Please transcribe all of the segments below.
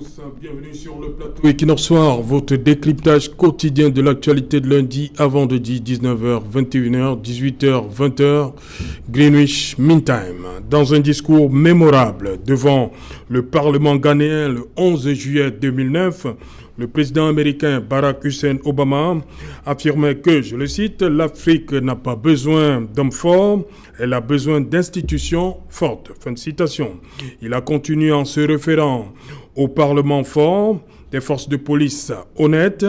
tous, bienvenue sur le plateau Equinox Soir, votre décryptage quotidien de l'actualité de lundi à vendredi, 19h, 21h, 18h, 20h, Greenwich Mean Time. Dans un discours mémorable devant le Parlement ghanéen le 11 juillet 2009, le président américain Barack Hussein Obama affirmait que, je le cite, « l'Afrique n'a pas besoin d'hommes forts, elle a besoin d'institutions fortes ». Fin de citation. Il a continué en se référant au Parlement fort, des forces de police honnêtes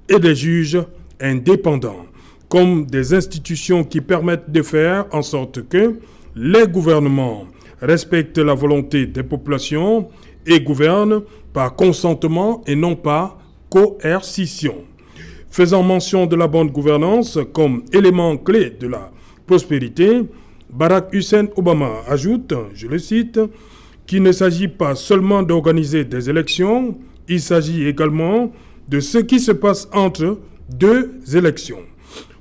et des juges indépendants, comme des institutions qui permettent de faire en sorte que les gouvernements respectent la volonté des populations et gouvernent par consentement et non pas coercition. Faisant mention de la bonne gouvernance comme élément clé de la prospérité, Barack Hussein Obama ajoute, je le cite, qu'il ne s'agit pas seulement d'organiser des élections, il s'agit également de ce qui se passe entre deux élections.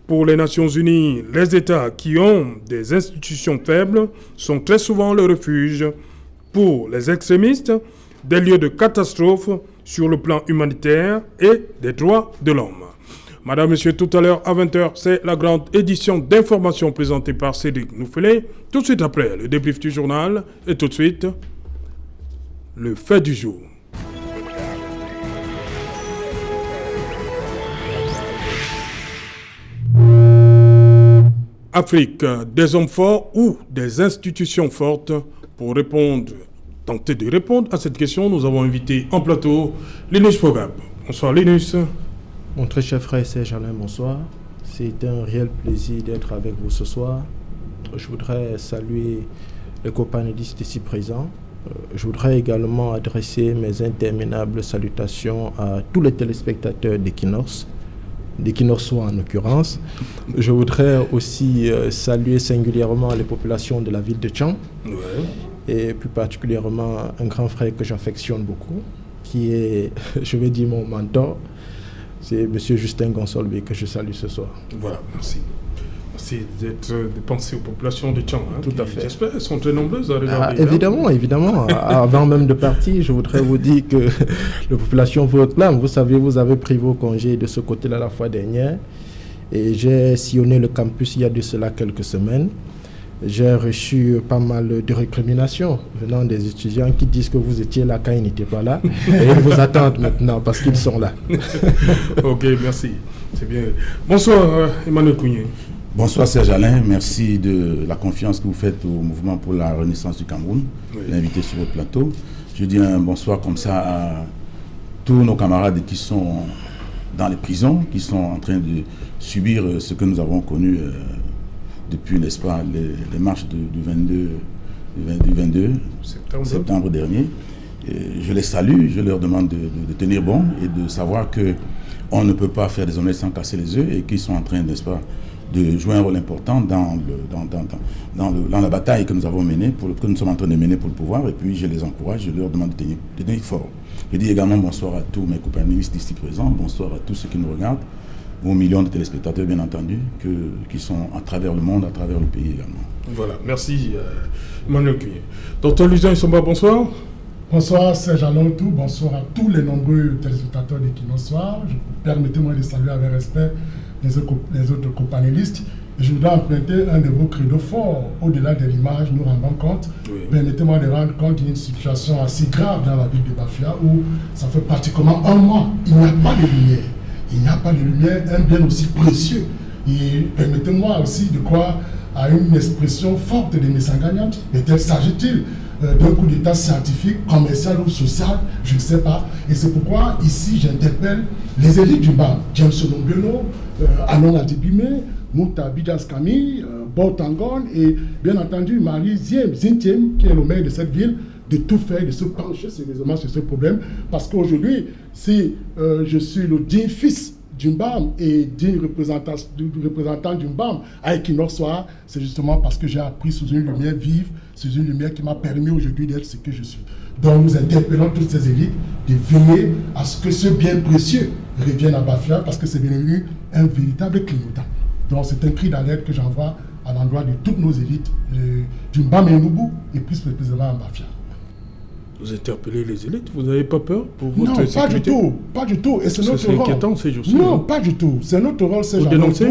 Pour les Nations Unies, les États qui ont des institutions faibles sont très souvent le refuge pour les extrémistes, des lieux de catastrophe sur le plan humanitaire et des droits de l'homme. Madame, Monsieur, tout à l'heure à 20h, c'est la grande édition d'information présentée par Cédric Nouffelé. Tout de suite après, le débrief du journal et tout de suite, le fait du jour. Afrique, des hommes forts ou des institutions fortes? Pour tenter de répondre à cette question, nous avons invité en plateau Linus Fogab. Bonsoir Linus. Mon très cher frère Serge Alain, bonsoir. C'est un réel plaisir d'être avec vous ce soir. Je voudrais saluer les copanélistes ici présents. Je voudrais également adresser mes interminables salutations à tous les téléspectateurs d'Equinox Soir en l'occurrence. Je voudrais aussi saluer singulièrement les populations de la ville de Tchang. Ouais. Et plus particulièrement un grand frère que j'affectionne beaucoup, qui est, je vais dire, mon mentor. C'est M. Justin Gonsolvé que je salue ce soir. Voilà, merci. Merci de penser aux populations de Tchang. Tout à fait. J'espère qu'elles sont très nombreuses à regarder. Évidemment. Avant même de partir, je voudrais vous dire que la population vous réclame. Vous savez, vous avez pris vos congés de ce côté-là la fois dernière. Et j'ai sillonné le campus il y a de cela quelques semaines. J'ai reçu pas mal de récriminations venant des étudiants qui disent que vous étiez là quand ils n'étaient pas là. Et ils vous attendent maintenant parce qu'ils sont là. Ok, merci. C'est bien. Bonsoir Emmanuel Kounié. Bonsoir Serge Alain. Merci de la confiance que vous faites au mouvement pour la renaissance du Cameroun. Oui. L'invité sur votre plateau. Je dis un bonsoir comme ça à tous nos camarades qui sont dans les prisons, qui sont en train de subir ce que nous avons connu depuis, n'est-ce pas, les marches du 22 septembre dernier. Et je les salue, je leur demande de tenir bon et de savoir qu'on ne peut pas faire des omelettes sans casser les œufs et qu'ils sont en train, n'est-ce pas, de jouer un rôle important dans la bataille que nous avons menée, que nous sommes en train de mener pour le pouvoir. Et puis je les encourage, je leur demande de tenir fort. Je dis également bonsoir à tous mes compagnonnistes ici présents, bonsoir à tous ceux qui nous regardent, aux millions de téléspectateurs, bien entendu, qui sont à travers le monde, à travers le pays également. Voilà, merci Emmanuel Cuyer. Docteur Lucien Isomba, bonsoir. Bonsoir Serge Alontou, bonsoir à tous les nombreux téléspectateurs d'Equinox Soir. Permettez-moi de saluer avec respect les autres copanélistes. Je voudrais emprunter un de vos credos forts, au-delà de l'image, nous rendons compte. Oui. Permettez-moi de rendre compte d'une situation assez grave dans la ville de Bafia où ça fait pratiquement un mois, il n'y a pas de lumière. Il n'y a pas de lumière, un bien aussi précieux. Et permettez-moi aussi de croire à une expression forte de Messanganyante. Peut-être s'agit-il d'un coup d'état scientifique, commercial ou social, je ne sais pas. Et c'est pourquoi ici j'interpelle les élites du BAM, James Longbeno, Anon Adibime, Mouta Bidas Kami, Bortangon et bien entendu Marie Zintiem, qui est le maire de cette ville, de tout faire, de se pencher sérieusement sur ce problème. Parce qu'aujourd'hui, si je suis le digne fils d'Umbam et digne représentant d'Umbam à Equinox Soir, c'est justement parce que j'ai appris sous une lumière vive, sous une lumière qui m'a permis aujourd'hui d'être ce que je suis. Donc nous interpellons toutes ces élites de veiller à ce que ce bien précieux revienne à Bafia parce que c'est devenu un véritable clignotant. Donc c'est un cri d'alerte que j'envoie à l'endroit de toutes nos élites, d'Umbam et Noubou et plus précisément à Bafia. Vous interpellez les élites, vous n'avez pas peur pour votre sécurité? Non, pas du tout. Et c'est notre rôle. C'est inquiétant ces jours-ci. Non, pas du tout. C'est notre rôle, Vous dénoncez?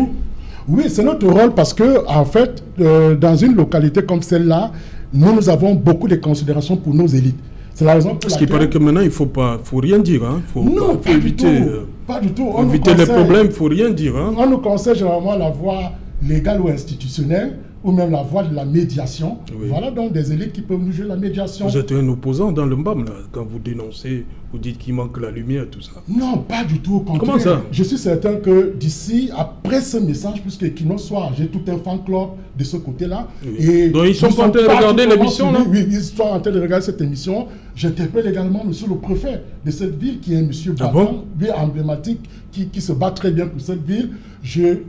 Oui, c'est notre rôle parce que, en fait, dans une localité comme celle-là, nous avons beaucoup de considérations pour nos élites. C'est la raison pour Parce qu'il paraît que maintenant, il ne faut rien dire. Hein. Non, pas éviter, pas du tout. Pour éviter les problèmes, il ne faut rien dire. Hein. On nous conseille généralement la voie légale ou institutionnelle, ou même la voie de la médiation. Oui. Voilà donc des élites qui peuvent nous jouer la médiation. Vous êtes un opposant dans le MBAM, là, quand vous dénoncez, vous dites qu'il manque la lumière, tout ça. Non, pas du tout. Au contraire. Comment ça? Je suis certain que d'ici, après ce message, puisque Equinox Soir, j'ai tout un fan club de ce côté-là. Oui. Et donc ils sont en train de regarder l'émission, là? Oui, ils sont en train de regarder cette émission. J'interpelle également monsieur le préfet de cette ville, qui est un monsieur Baban, ville emblématique, qui se bat très bien pour cette ville. Je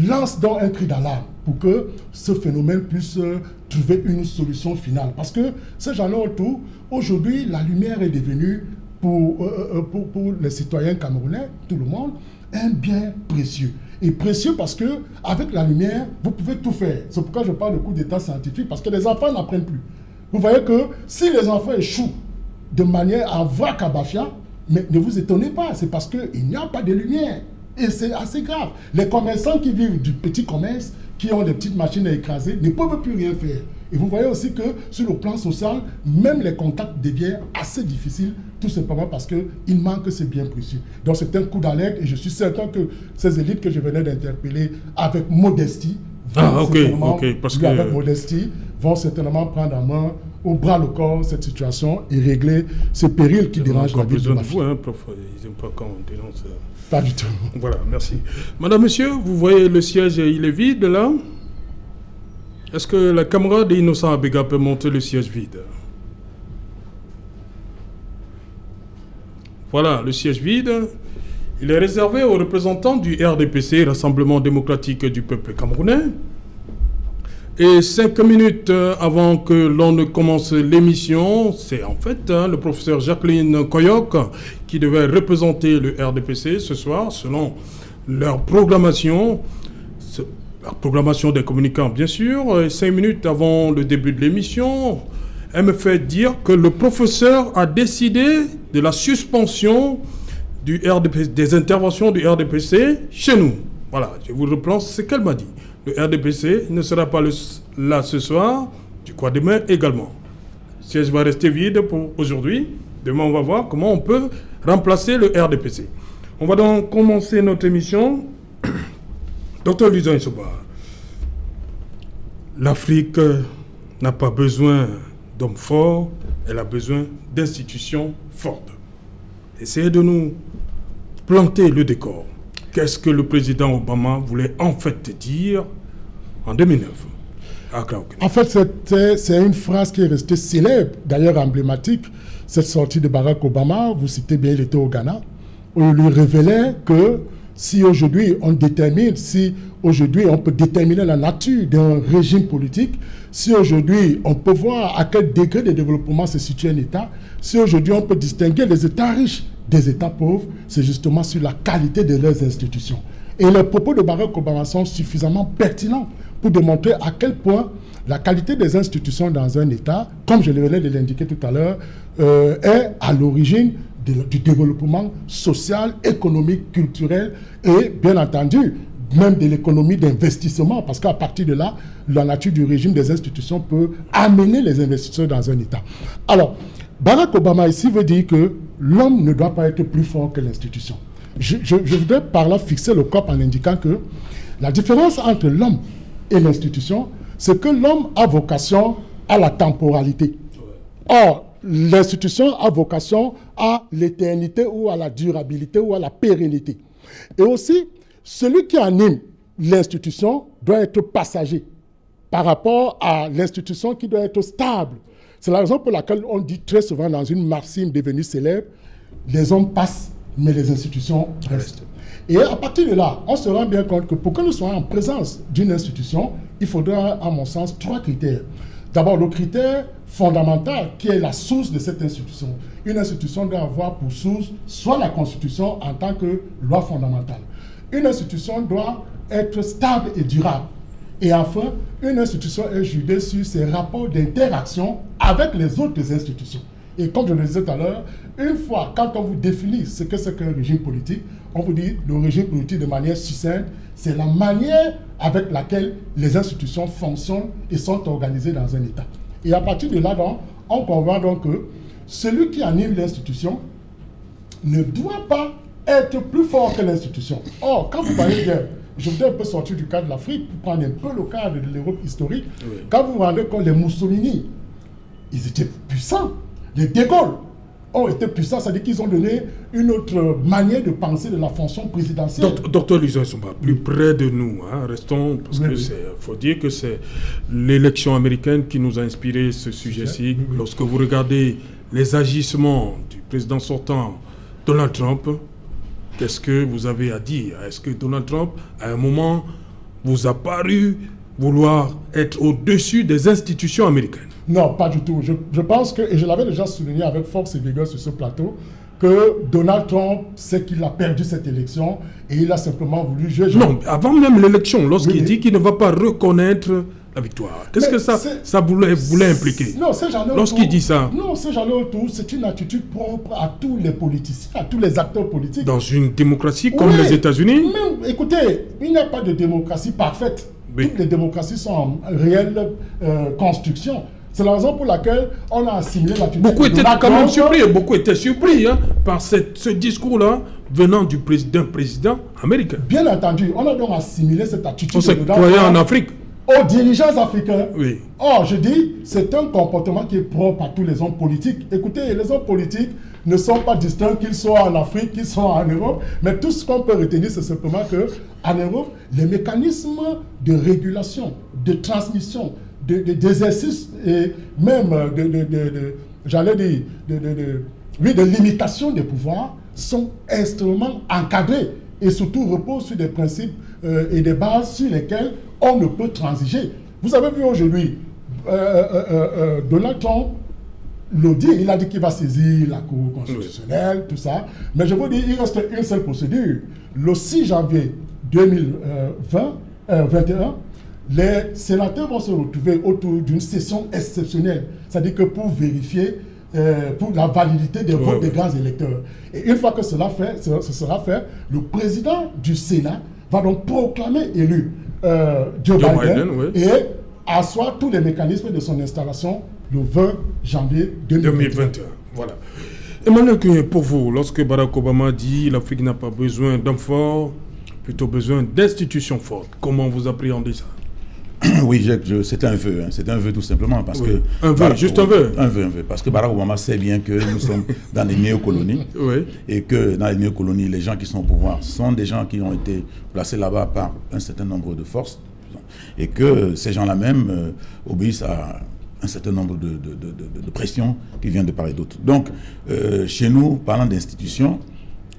lance donc un cri d'alarme pour que ce phénomène puisse trouver une solution finale. Parce que ces gens-là autour, aujourd'hui, la lumière est devenue pour les citoyens camerounais, tout le monde, un bien précieux. Et précieux parce que avec la lumière, vous pouvez tout faire. C'est pourquoi je parle de coup d'état scientifique, parce que les enfants n'apprennent plus. Vous voyez que si les enfants échouent de manière à voir Kabafia, mais ne vous étonnez pas, c'est parce qu'il n'y a pas de lumière. Et c'est assez grave. Les commerçants qui vivent du petit commerce, qui ont des petites machines à écraser, ne peuvent plus rien faire. Et vous voyez aussi que sur le plan social, même les contacts deviennent assez difficiles, tout simplement parce qu'il manque ces biens précieux. Donc c'est un coup d'alerte et je suis certain que ces élites que je venais d'interpeller avec modestie, avec modestie, vont certainement prendre en main au bras le corps cette situation et régler ce péril qui dérange la vie de ma fille. Ils n'aiment pas quand on dénonce. Pas du tout. Voilà, merci. Madame, monsieur, vous voyez le siège, il est vide là? Est-ce que la camarade d'Innocent Abega peut monter le siège vide? Voilà, le siège vide. Il est réservé aux représentants du RDPC, Rassemblement démocratique du peuple camerounais. Et 5 minutes avant que l'on ne commence l'émission, c'est en fait le professeur Jacqueline Koyok qui devait représenter le RDPC ce soir, selon leur programmation des communicants bien sûr. Et 5 minutes avant le début de l'émission, elle me fait dire que le professeur a décidé de la suspension des interventions du RDPC chez nous. Voilà, je vous reprends ce qu'elle m'a dit. Le RDPC ne sera pas là ce soir, je crois demain également. Le siège va rester vide pour aujourd'hui. Demain, on va voir comment on peut remplacer le RDPC. On va donc commencer notre émission. Docteur Luzon Isoba, l'Afrique n'a pas besoin d'hommes forts, elle a besoin d'institutions fortes. Essayez de nous planter le décor. Qu'est-ce que le président Obama voulait en fait dire en 2009 ? En fait, c'est une phrase qui est restée célèbre, d'ailleurs emblématique. Cette sortie de Barack Obama, vous citez bien, il était au Ghana, où il lui révélait que si aujourd'hui on peut déterminer la nature d'un régime politique, si aujourd'hui on peut voir à quel degré de développement se situe un État, si aujourd'hui on peut distinguer les États riches des États pauvres, c'est justement sur la qualité de leurs institutions. Et les propos de Barack Obama sont suffisamment pertinents pour démontrer à quel point la qualité des institutions dans un État, comme je venais de l'indiquer tout à l'heure, est à l'origine du développement social, économique, culturel et, bien entendu, même de l'économie d'investissement, parce qu'à partir de là, la nature du régime des institutions peut amener les investisseurs dans un État. Alors, Barack Obama ici veut dire que l'homme ne doit pas être plus fort que l'institution. Je voudrais par là fixer le cap en indiquant que la différence entre l'homme et l'institution, c'est que l'homme a vocation à la temporalité. Or, l'institution a vocation à l'éternité ou à la durabilité ou à la pérennité. Et aussi, celui qui anime l'institution doit être passager par rapport à l'institution qui doit être stable. C'est la raison pour laquelle on dit très souvent dans une maxime devenue célèbre, les hommes passent, mais les institutions restent. Et à partir de là, on se rend bien compte que pour que nous soyons en présence d'une institution, il faudra, à mon sens, 3 critères. D'abord, le critère fondamental qui est la source de cette institution. Une institution doit avoir pour source soit la Constitution en tant que loi fondamentale. Une institution doit être stable et durable. Et enfin, une institution est jugée sur ses rapports d'interaction avec les autres institutions. Et comme je le disais tout à l'heure, une fois, quand on vous définit ce que c'est qu'un régime politique, on vous dit le régime politique de manière succincte, c'est la manière avec laquelle les institutions fonctionnent et sont organisées dans un État. Et à partir de là, donc, on comprend donc que celui qui anime l'institution ne doit pas être plus fort que l'institution. Or, quand vous voyez bien, je voudrais un peu sortir du cadre de l'Afrique pour prendre un peu le cadre de l'Europe historique. Oui. Quand vous vous rendez compte, les Mussolini, ils étaient puissants. Les De Gaulle ont été puissants, c'est-à-dire qu'ils ont donné une autre manière de penser de la fonction présidentielle. Docteur Luiz Nsomba, plus près de nous, hein, restons, parce que faut dire que c'est l'élection américaine qui nous a inspiré ce sujet-ci. Oui. Lorsque vous regardez les agissements du président sortant Donald Trump, qu'est-ce que vous avez à dire? Est-ce que Donald Trump, à un moment, vous a paru vouloir être au-dessus des institutions américaines? Non, pas du tout. Je pense que, et je l'avais déjà souligné avec force et vigueur sur ce plateau, que Donald Trump sait qu'il a perdu cette élection et il a simplement voulu jouer. Non, avant même l'élection, lorsqu'il dit qu'il ne va pas reconnaître la victoire. Qu'est-ce que ça voulait impliquer? Non, c'est jamais lorsqu'il dit ça. Non, c'est jamais autour. C'est une attitude propre à tous les politiciens, à tous les acteurs politiques. Dans une démocratie comme les États-Unis? Même, écoutez, il n'y a pas de démocratie parfaite. Oui. Toutes les démocraties sont en réelle construction. C'est la raison pour laquelle on a assimilé l'attitude. Beaucoup étaient quand même surpris, par ce discours-là venant du président américain. Bien entendu, on a donc assimilé cette attitude. On se croyait en Afrique. Aux dirigeants africains. Oui. Or, je dis, c'est un comportement qui est propre à tous les hommes politiques. Écoutez, les hommes politiques ne sont pas distincts, qu'ils soient en Afrique, qu'ils soient en Europe, mais tout ce qu'on peut retenir, c'est simplement qu'en Europe, les mécanismes de régulation, de transmission, d'exercice et même de limitation des pouvoirs sont extrêmement encadrés et surtout reposent sur des principes et des bases sur lesquelles on ne peut transiger. Vous avez vu aujourd'hui, Donald Trump le dit, il a dit qu'il va saisir la Cour constitutionnelle, tout ça, mais je vous dis, il reste une seule procédure. Le 6 janvier 2021, les sénateurs vont se retrouver autour d'une session exceptionnelle. C'est-à-dire que pour vérifier pour la validité des votes des grands électeurs. Et une fois que ce sera fait, le président du Sénat va donc proclamer élu Joe Biden et asseoir tous les mécanismes de son installation le 20 janvier 2021. Voilà. Emmanuel, pour vous, lorsque Barack Obama dit l'Afrique n'a pas besoin d'hommes forts, plutôt besoin d'institutions fortes, comment vous appréhendez ça? Oui, c'est un vœu, c'est un vœu tout simplement parce que... Un vœu, juste un vœu. Un vœu, parce que Barack Obama sait bien que nous sommes dans les néocolonies et que dans les néocolonies, les gens qui sont au pouvoir sont des gens qui ont été placés là-bas par un certain nombre de forces et que ces gens-là même obéissent à un certain nombre de pressions qui viennent de part et d'autre. Donc, chez nous, parlant d'institutions,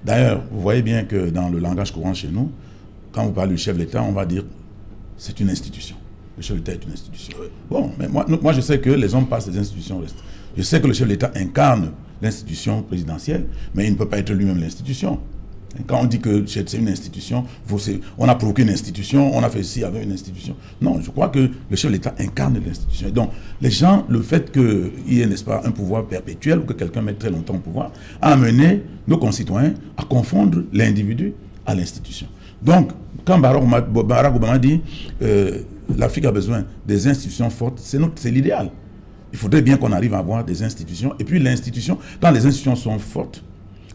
d'ailleurs, vous voyez bien que dans le langage courant chez nous, quand vous parlez du chef de l'État, on va dire c'est une institution. Le chef de l'État est une institution. Bon, mais moi je sais que les hommes passent, les institutions restent. Je sais que le chef de l'État incarne l'institution présidentielle, mais il ne peut pas être lui-même l'institution. Quand on dit que c'est une institution, on a provoqué une institution, on a fait ci avec une institution. Non, je crois que le chef de l'État incarne l'institution. Et donc, les gens, le fait qu'il y ait, n'est-ce pas, un pouvoir perpétuel ou que quelqu'un mette très longtemps au pouvoir, a amené nos concitoyens à confondre l'individu à l'institution. Donc, quand Barack Obama dit l'Afrique a besoin des institutions fortes, c'est l'idéal. Il faudrait bien qu'on arrive à avoir des institutions. Et puis l'institution, quand les institutions sont fortes,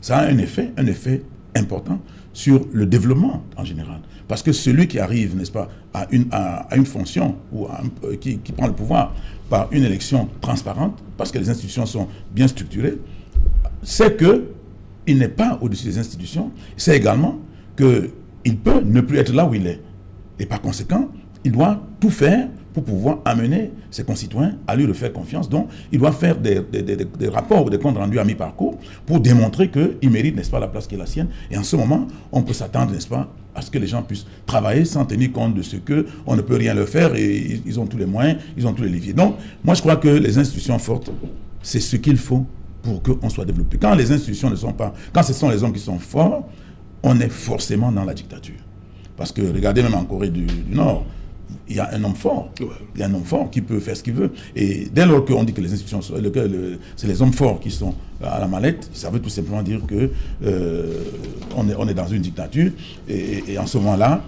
ça a un effet important sur le développement en général. Parce que celui qui arrive, n'est-ce pas, à une fonction ou qui prend le pouvoir par une élection transparente, parce que les institutions sont bien structurées, c'est qu'il n'est pas au-dessus des institutions. C'est également qu'il peut ne plus être là où il est. Et par conséquent, il doit tout faire pour pouvoir amener ses concitoyens à lui refaire confiance. Donc, il doit faire des rapports ou des comptes rendus à mi-parcours pour démontrer qu'il mérite, n'est-ce pas, la place qui est la sienne. Et en ce moment, on peut s'attendre, n'est-ce pas, à ce que les gens puissent travailler sans tenir compte de ce qu'on ne peut rien leur faire et ils ont tous les moyens, ils ont tous les leviers. Donc, moi, je crois que les institutions fortes, c'est ce qu'il faut pour qu'on soit développé. Quand les institutions ne sont pas... Quand ce sont les hommes qui sont forts, on est forcément dans la dictature. Parce que, regardez même en Corée du Nord, il y a un homme fort. Ouais. Il y a un homme fort qui peut faire ce qu'il veut. Et dès lors qu'on dit que les institutions, c'est les hommes forts qui sont à la mallette, ça veut tout simplement dire que on est dans une dictature. Et en ce moment-là,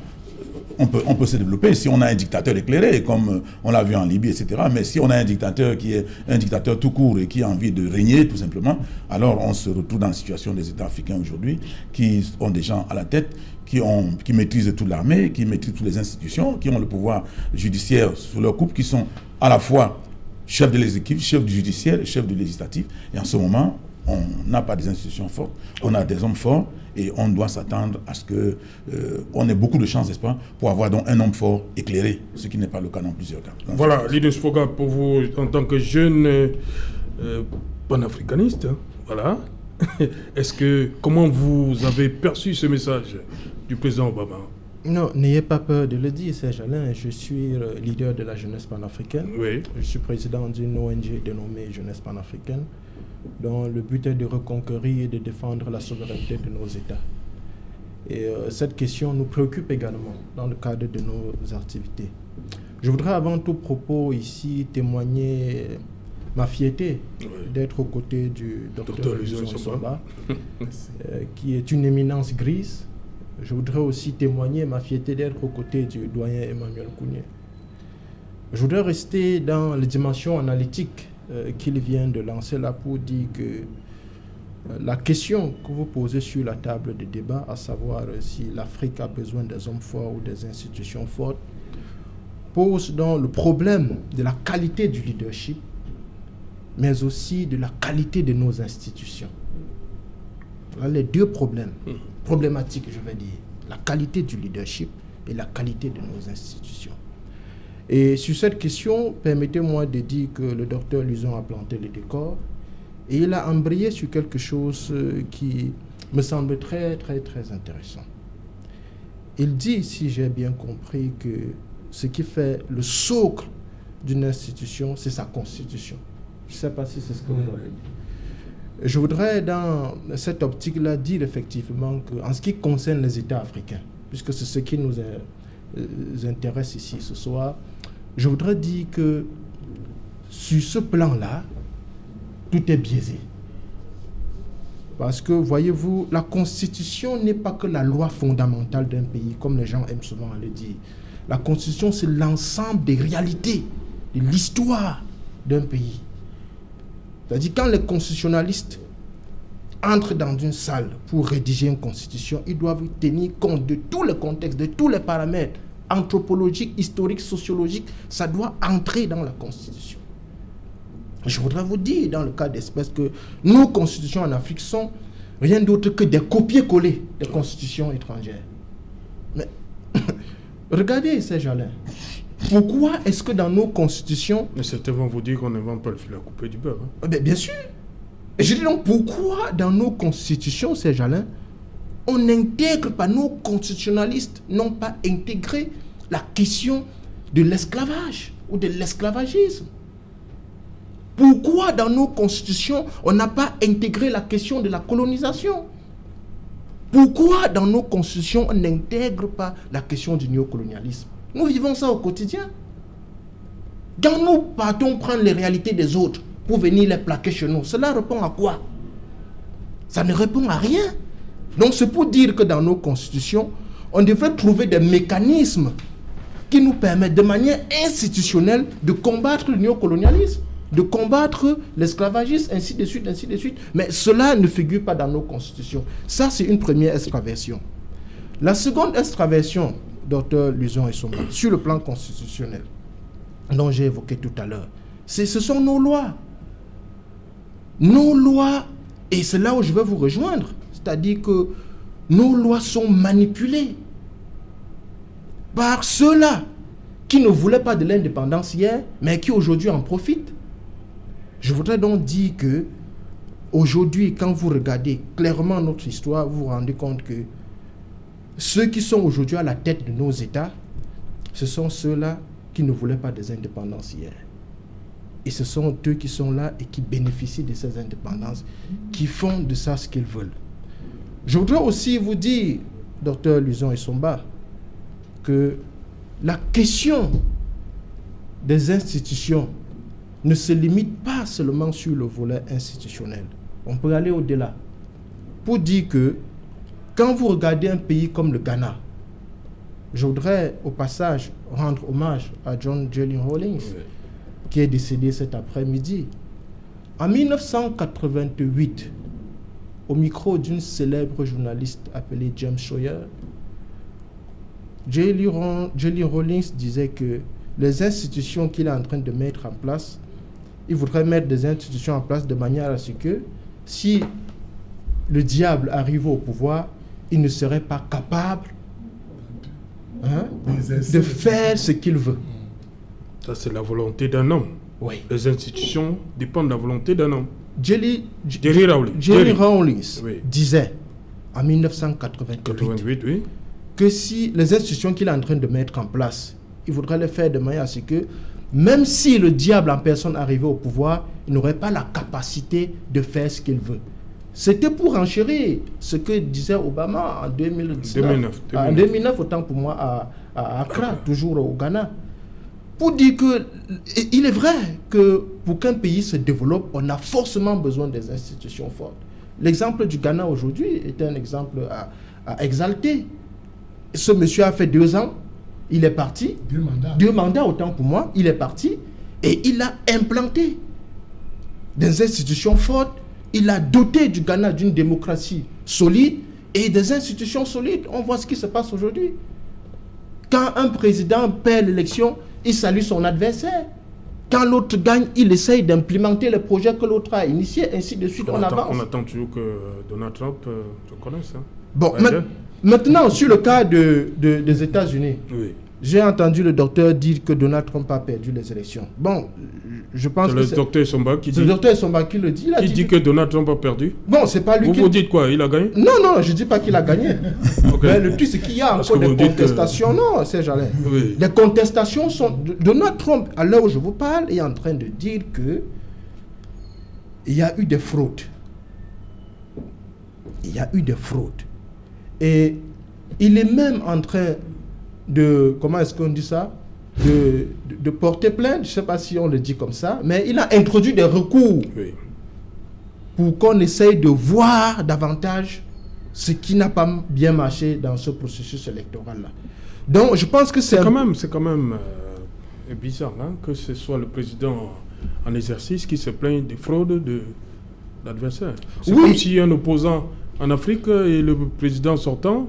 on peut se développer si on a un dictateur éclairé, comme on l'a vu en Libye, etc. Mais si on a un dictateur qui est un dictateur tout court et qui a envie de régner, tout simplement, alors on se retrouve dans la situation des États africains aujourd'hui qui ont des gens à la tête qui maîtrisent toute l'armée, qui maîtrisent toutes les institutions, qui ont le pouvoir judiciaire sous leur coupe, qui sont à la fois chefs de l'exécutif, chefs du judiciaire et chefs du législatif. Et en ce moment, on n'a pas des institutions fortes, on a des hommes forts et on doit s'attendre à ce qu'on ait beaucoup de chances, n'est-ce pas, pour avoir donc un homme fort éclairé, ce qui n'est pas le cas dans plusieurs cas. Donc, voilà, Linus Foga, pour vous, en tant que jeune panafricaniste, hein, voilà. Comment vous avez perçu ce message du président Obama? Non, n'ayez pas peur de le dire, Serge Alain. Je suis leader de la jeunesse panafricaine. Oui. Je suis président d'une ONG dénommée Jeunesse panafricaine, dont le but est de reconquérir et de défendre la souveraineté de nos États. Et cette question nous préoccupe également dans le cadre de nos activités. Je voudrais avant tout propos ici témoigner ma fierté d'être aux côtés du docteur Luison Nsomba, qui est une éminence grise. Je voudrais aussi témoigner ma fierté d'être aux côtés du doyen Emmanuel Kounié. Je voudrais rester dans les dimensions analytiques qu'il vient de lancer là pour dire que la question que vous posez sur la table de débat, à savoir si l'Afrique a besoin des hommes forts ou des institutions fortes, pose donc le problème de la qualité du leadership, mais aussi de la qualité de nos institutions. Voilà les deux problèmes, problématiques, je vais dire. La qualité du leadership et la qualité de nos institutions. Et sur cette question, permettez-moi de dire que le docteur Luison a planté le décor et il a embrayé sur quelque chose qui me semble très, très, très intéressant. Il dit, si j'ai bien compris, que ce qui fait le socle d'une institution, c'est sa constitution. Je ne sais pas si c'est ce que vous avez dit. Je voudrais, dans cette optique-là, dire effectivement qu'en ce qui concerne les États africains, puisque c'est ce qui nous intéresse ici ce soir, je voudrais dire que sur ce plan-là, tout est biaisé. Parce que, voyez-vous, la Constitution n'est pas que la loi fondamentale d'un pays, comme les gens aiment souvent le dire. La Constitution, c'est l'ensemble des réalités, de l'histoire d'un pays. C'est-à-dire, quand les constitutionnalistes entrent dans une salle pour rédiger une constitution, ils doivent tenir compte de tous les contextes, de tous les paramètres anthropologiques, historiques, sociologiques. Ça doit entrer dans la constitution. Je voudrais vous dire, dans le cas d'espèce, que nos constitutions en Afrique sont rien d'autre que des copier-coller des constitutions étrangères. Mais regardez, Serge Alain. Pourquoi est-ce que dans nos constitutions... Mais certains vont vous dire qu'on n'invente pas le fil à couper du beurre. Hein. Bien sûr. Et je dis donc, pourquoi dans nos constitutions, Serge Alain, on n'intègre pas, nos constitutionnalistes n'ont pas intégré la question de l'esclavage ou de l'esclavagisme? Pourquoi dans nos constitutions, on n'a pas intégré la question de la colonisation? Pourquoi dans nos constitutions, on n'intègre pas la question du néocolonialisme? Nous vivons ça au quotidien. Quand nous partons prendre les réalités des autres pour venir les plaquer chez nous, cela répond à quoi? Ça ne répond à rien. Donc c'est pour dire que dans nos constitutions, on devrait trouver des mécanismes qui nous permettent de manière institutionnelle de combattre le néocolonialisme, de combattre l'esclavagisme, ainsi de suite, ainsi de suite. Mais cela ne figure pas dans nos constitutions. Ça, c'est une première extraversion. La seconde extraversion, docteur Luison Nsomba, sur le plan constitutionnel, dont j'ai évoqué tout à l'heure, ce sont nos lois. Nos lois, et c'est là où je vais vous rejoindre, c'est-à-dire que nos lois sont manipulées par ceux-là qui ne voulaient pas de l'indépendance hier, mais qui aujourd'hui en profitent. Je voudrais donc dire que aujourd'hui, quand vous regardez clairement notre histoire, vous vous rendez compte que ceux qui sont aujourd'hui à la tête de nos États, ce sont ceux-là qui ne voulaient pas des indépendances hier. Et ce sont eux qui sont là et qui bénéficient de ces indépendances, qui font de ça ce qu'ils veulent. Je voudrais aussi vous dire, docteur Luison Nsomba, que la question des institutions ne se limite pas seulement sur le volet institutionnel. On peut aller au-delà. Pour dire que quand vous regardez un pays comme le Ghana, je voudrais au passage rendre hommage à John Jelly Rawlings, qui est décédé cet après-midi. En 1988, au micro d'une célèbre journaliste appelée James Sawyer, Jelly Rawlings disait que les institutions qu'il est en train de mettre en place, il voudrait mettre des institutions en place de manière à ce que si le diable arrive au pouvoir, il ne serait pas capable de faire ce qu'il veut. Ça, c'est la volonté d'un homme. Oui. Les institutions dépendent de la volonté d'un homme. Jelly Rawlings disait en 1988 oui, que si les institutions qu'il est en train de mettre en place, il voudrait les faire de manière à ce que même si le diable en personne arrivait au pouvoir, il n'aurait pas la capacité de faire ce qu'il veut. C'était pour enchérir ce que disait Obama en 2019. En 2009, autant pour moi, à Accra, toujours au Ghana. Pour dire que il est vrai que pour qu'un pays se développe, on a forcément besoin des institutions fortes. L'exemple du Ghana aujourd'hui est un exemple à exalter. Ce monsieur a fait 2 ans, il est parti. 2 mandats autant pour moi, il est parti et il a implanté des institutions fortes. Il a doté du Ghana d'une démocratie solide et des institutions solides. On voit ce qui se passe aujourd'hui. Quand un président perd l'élection, il salue son adversaire. Quand l'autre gagne, il essaye d'implémenter les projets que l'autre a initiés, ainsi de suite, on avance. On attend toujours que Donald Trump reconnaisse. Bon, maintenant, sur le cas des États-Unis, oui. J'ai entendu le docteur dire que Donald Trump a perdu les élections. Bon, je pense que c'est le docteur Somba qui dit. C'est le docteur Somba qui le dit. Il dit que Donald Trump a perdu. Bon, c'est pas lui vous dites quoi? Il a gagné? Non, je dis pas qu'il a gagné. Okay. Mais le truc, c'est qu'il y a encore des contestations. Non, c'est jamais. Oui. Les contestations sont... Donald Trump, à l'heure où je vous parle, est en train de dire que il y a eu des fraudes. Il y a eu des fraudes. Et il est même en train de, comment est-ce qu'on dit ça, de porter plainte, je ne sais pas si on le dit comme ça, mais il a introduit des recours pour qu'on essaye de voir davantage ce qui n'a pas bien marché dans ce processus électoral-là. Donc je pense que c'est quand même bizarre que ce soit le président en exercice qui se plaigne des fraudes de l'adversaire. C'est comme si un opposant en Afrique et le président sortant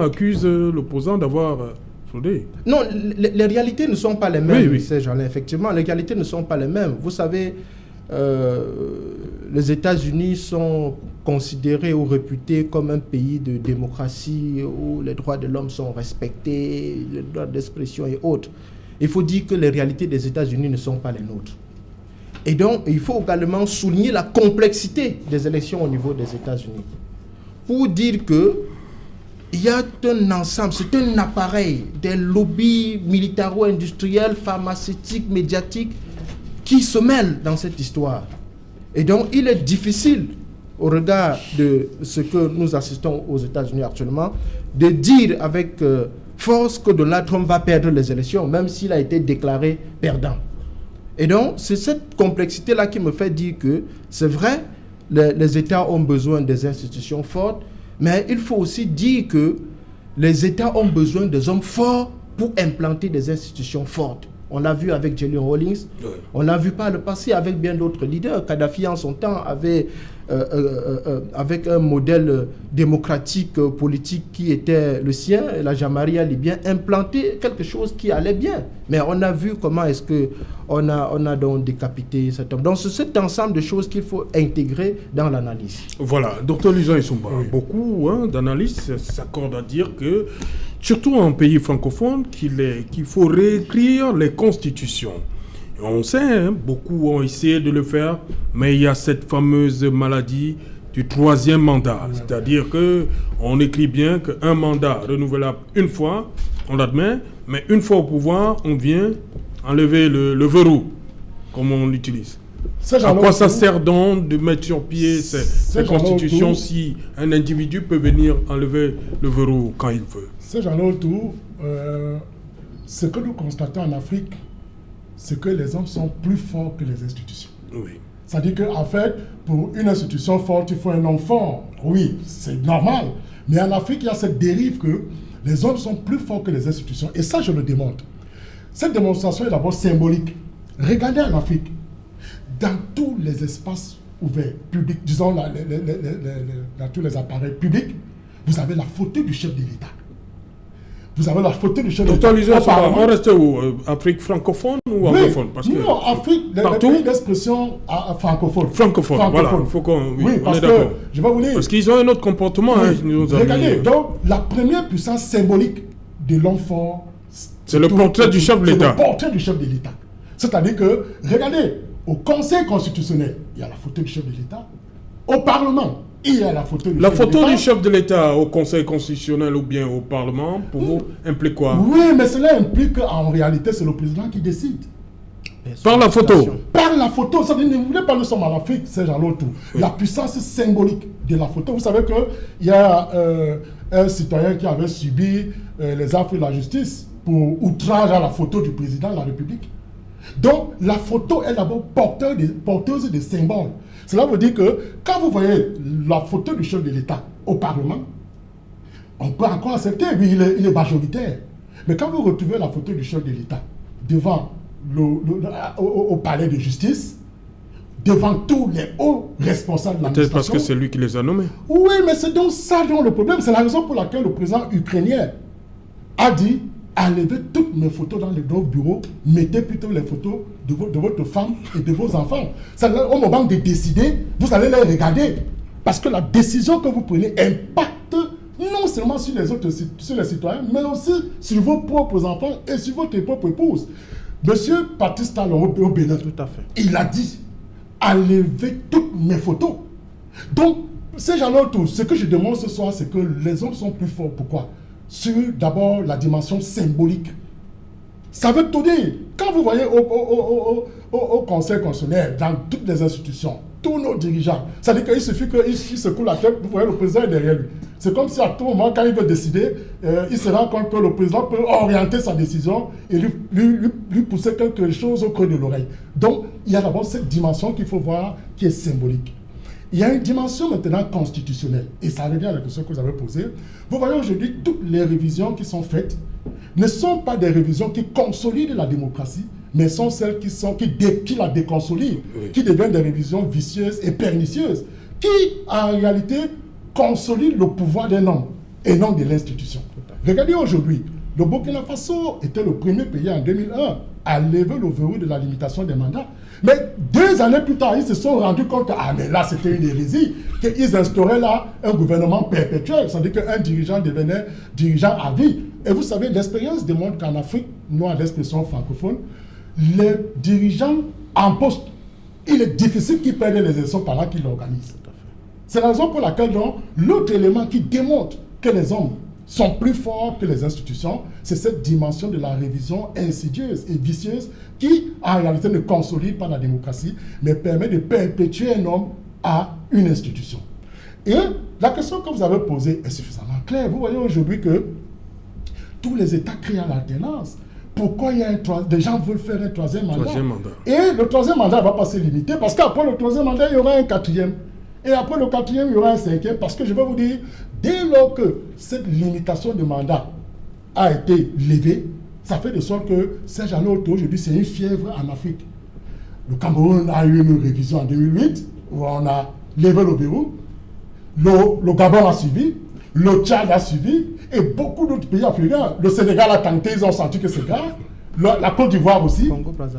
accuse l'opposant d'avoir fraudé. Non, les réalités ne sont pas les mêmes, ces gens-là. Effectivement, les réalités ne sont pas les mêmes. Vous savez, les États-Unis sont considérés ou réputés comme un pays de démocratie où les droits de l'homme sont respectés, les droits d'expression et autres. Il faut dire que les réalités des États-Unis ne sont pas les nôtres. Et donc, il faut également souligner la complexité des élections au niveau des États-Unis. Pour dire que il y a un ensemble, c'est un appareil des lobbies militaro-industriels, pharmaceutiques, médiatiques qui se mêlent dans cette histoire. Et donc, il est difficile, au regard de ce que nous assistons aux États-Unis actuellement, de dire avec force que Donald Trump va perdre les élections, même s'il a été déclaré perdant. Et donc, c'est cette complexité-là qui me fait dire que c'est vrai, les États ont besoin des institutions fortes, mais il faut aussi dire que les États ont besoin des hommes forts pour implanter des institutions fortes. On l'a vu avec Jelly Rawlings, on l'a vu par le passé avec bien d'autres leaders. Kadhafi en son temps avait, avec un modèle démocratique, politique qui était le sien, la Jamaria libyen, implanté quelque chose qui allait bien. Mais on a vu comment est-ce qu'on a donc décapité cet homme. Donc c'est cet ensemble de choses qu'il faut intégrer dans l'analyse. Voilà, Dr Luisan Issoumba, beaucoup d'analystes s'accordent à dire que surtout en pays francophone, qu'il faut réécrire les constitutions. Et on sait, beaucoup ont essayé de le faire, mais il y a cette fameuse maladie du 3e mandat. C'est-à-dire qu'on écrit bien qu'un mandat renouvelable une fois, on l'admet, mais une fois au pouvoir, on vient enlever le verrou, comme on l'utilise. À quoi ça sert donc de mettre sur pied ces constitutions si un individu peut venir enlever le verrou quand il veut? C'est Jean autour. ce que nous constatons en Afrique, c'est que les hommes sont plus forts que les institutions. Oui. C'est-à-dire qu'en fait, pour une institution forte, il faut un homme fort. Oui, c'est normal. Mais en Afrique, il y a cette dérive que les hommes sont plus forts que les institutions. Et ça, je le démontre. Cette démonstration est d'abord symbolique. Regardez en Afrique, dans tous les espaces ouverts, publics, disons dans tous les appareils publics, vous avez la photo du chef de l'État. Vous avez la photo du chef de l'État. On reste où? Afrique francophone ou anglophone? Parce que non, Afrique, les pays d'expression francophone. Francophone, voilà. Faut oui, parce que, je vais vous dire... Parce qu'ils ont un autre comportement. Oui. Hein, regardez, donc, la première puissance symbolique de l'homme fort... C'est le portrait du chef de l'État. C'est le portrait du chef de l'État. C'est-à-dire que, regardez, au Conseil constitutionnel, il y a la photo du chef de l'État. Au Parlement, il y a la photo du chef de l'État. La photo du chef de l'État au Conseil constitutionnel ou bien au Parlement, pour vous, implique quoi? Oui, mais cela implique qu'en réalité, c'est le président qui décide. Par la photo. Par la photo. Ça veut dire, ne voulez pas, nous sommes en Afrique, c'est genre l'autre. Oui. La puissance symbolique de la photo. Vous savez qu'il y a un citoyen qui avait subi les affres de la justice pour outrage à la photo du président de la République. Donc, la photo est d'abord porteuse de symboles. Cela veut dire que quand vous voyez la photo du chef de l'État au Parlement, on peut encore accepter, oui, il est majoritaire. Mais quand vous retrouvez la photo du chef de l'État devant au palais de justice, devant tous les hauts responsables de l'administration... Peut-être parce que c'est lui qui les a nommés. Oui, mais c'est donc ça dont le problème. C'est la raison pour laquelle le président ukrainien a dit: enlevez toutes mes photos dans les bureaux, mettez plutôt les photos de votre femme et de vos enfants. Au moment de décider, vous allez les regarder. Parce que la décision que vous prenez impacte non seulement sur les autres, sur les citoyens, mais aussi sur vos propres enfants et sur votre propre épouse. Monsieur Patrice Talon au Bénin, tout à fait, il a dit: enlevez toutes mes photos. Donc, ces gens-là autour, ce que je demande ce soir, c'est que les hommes sont plus forts. Pourquoi? Sur d'abord la dimension symbolique. Ça veut tout dire. Quand vous voyez au Conseil constitutionnel, dans toutes les institutions, tous nos dirigeants, ça veut dire qu'il suffit qu'ils secouent la tête, vous voyez le président est derrière lui. C'est comme si à tout moment, quand il veut décider, il se rend compte que le président peut orienter sa décision et lui pousser quelque chose au creux de l'oreille. Donc, il y a d'abord cette dimension qu'il faut voir qui est symbolique. Il y a une dimension maintenant constitutionnelle, et ça revient à la question que vous avez posée. Vous voyez aujourd'hui, toutes les révisions qui sont faites ne sont pas des révisions qui consolident la démocratie, mais sont celles qui la déconsolident, oui, qui deviennent des révisions vicieuses et pernicieuses, qui en réalité consolident le pouvoir d'un homme et non de l'institution. Regardez aujourd'hui, le Burkina Faso était le premier pays en 2001 à lever le verrou de la limitation des mandats. Mais 2 années plus tard, ils se sont rendus compte que, mais là, c'était une hérésie, qu'ils instauraient là un gouvernement perpétuel, c'est-à-dire qu'un dirigeant devenait dirigeant à vie. Et vous savez, l'expérience démontre qu'en Afrique, noire d'expression francophone, les dirigeants en poste, il est difficile qu'ils perdent les élections pendant qu'ils l'organisent. C'est la raison pour laquelle, donc, l'autre élément qui démontre que les hommes sont plus forts que les institutions, c'est cette dimension de la révision insidieuse et vicieuse qui, en réalité, ne consolide pas la démocratie, mais permet de perpétuer un homme à une institution. Et la question que vous avez posée est suffisamment claire. Vous voyez aujourd'hui que tous les États crient à l'alternance. Pourquoi des gens veulent faire un troisième mandat? Et le troisième mandat ne va pas se limiter, parce qu'après le troisième mandat, il y aura un quatrième. Et après le quatrième, il y aura un cinquième, parce que je vais vous dire, dès lors que cette limitation de mandat a été levée, ça fait de sorte que ces gens-là aujourd'hui, c'est une fièvre en Afrique. Le Cameroun a eu une révision en 2008, où on a levé le verrou. Le Gabon a suivi, le Tchad a suivi, et beaucoup d'autres pays africains. Le Sénégal a tenté, ils ont senti que c'est grave. La Côte d'Ivoire aussi.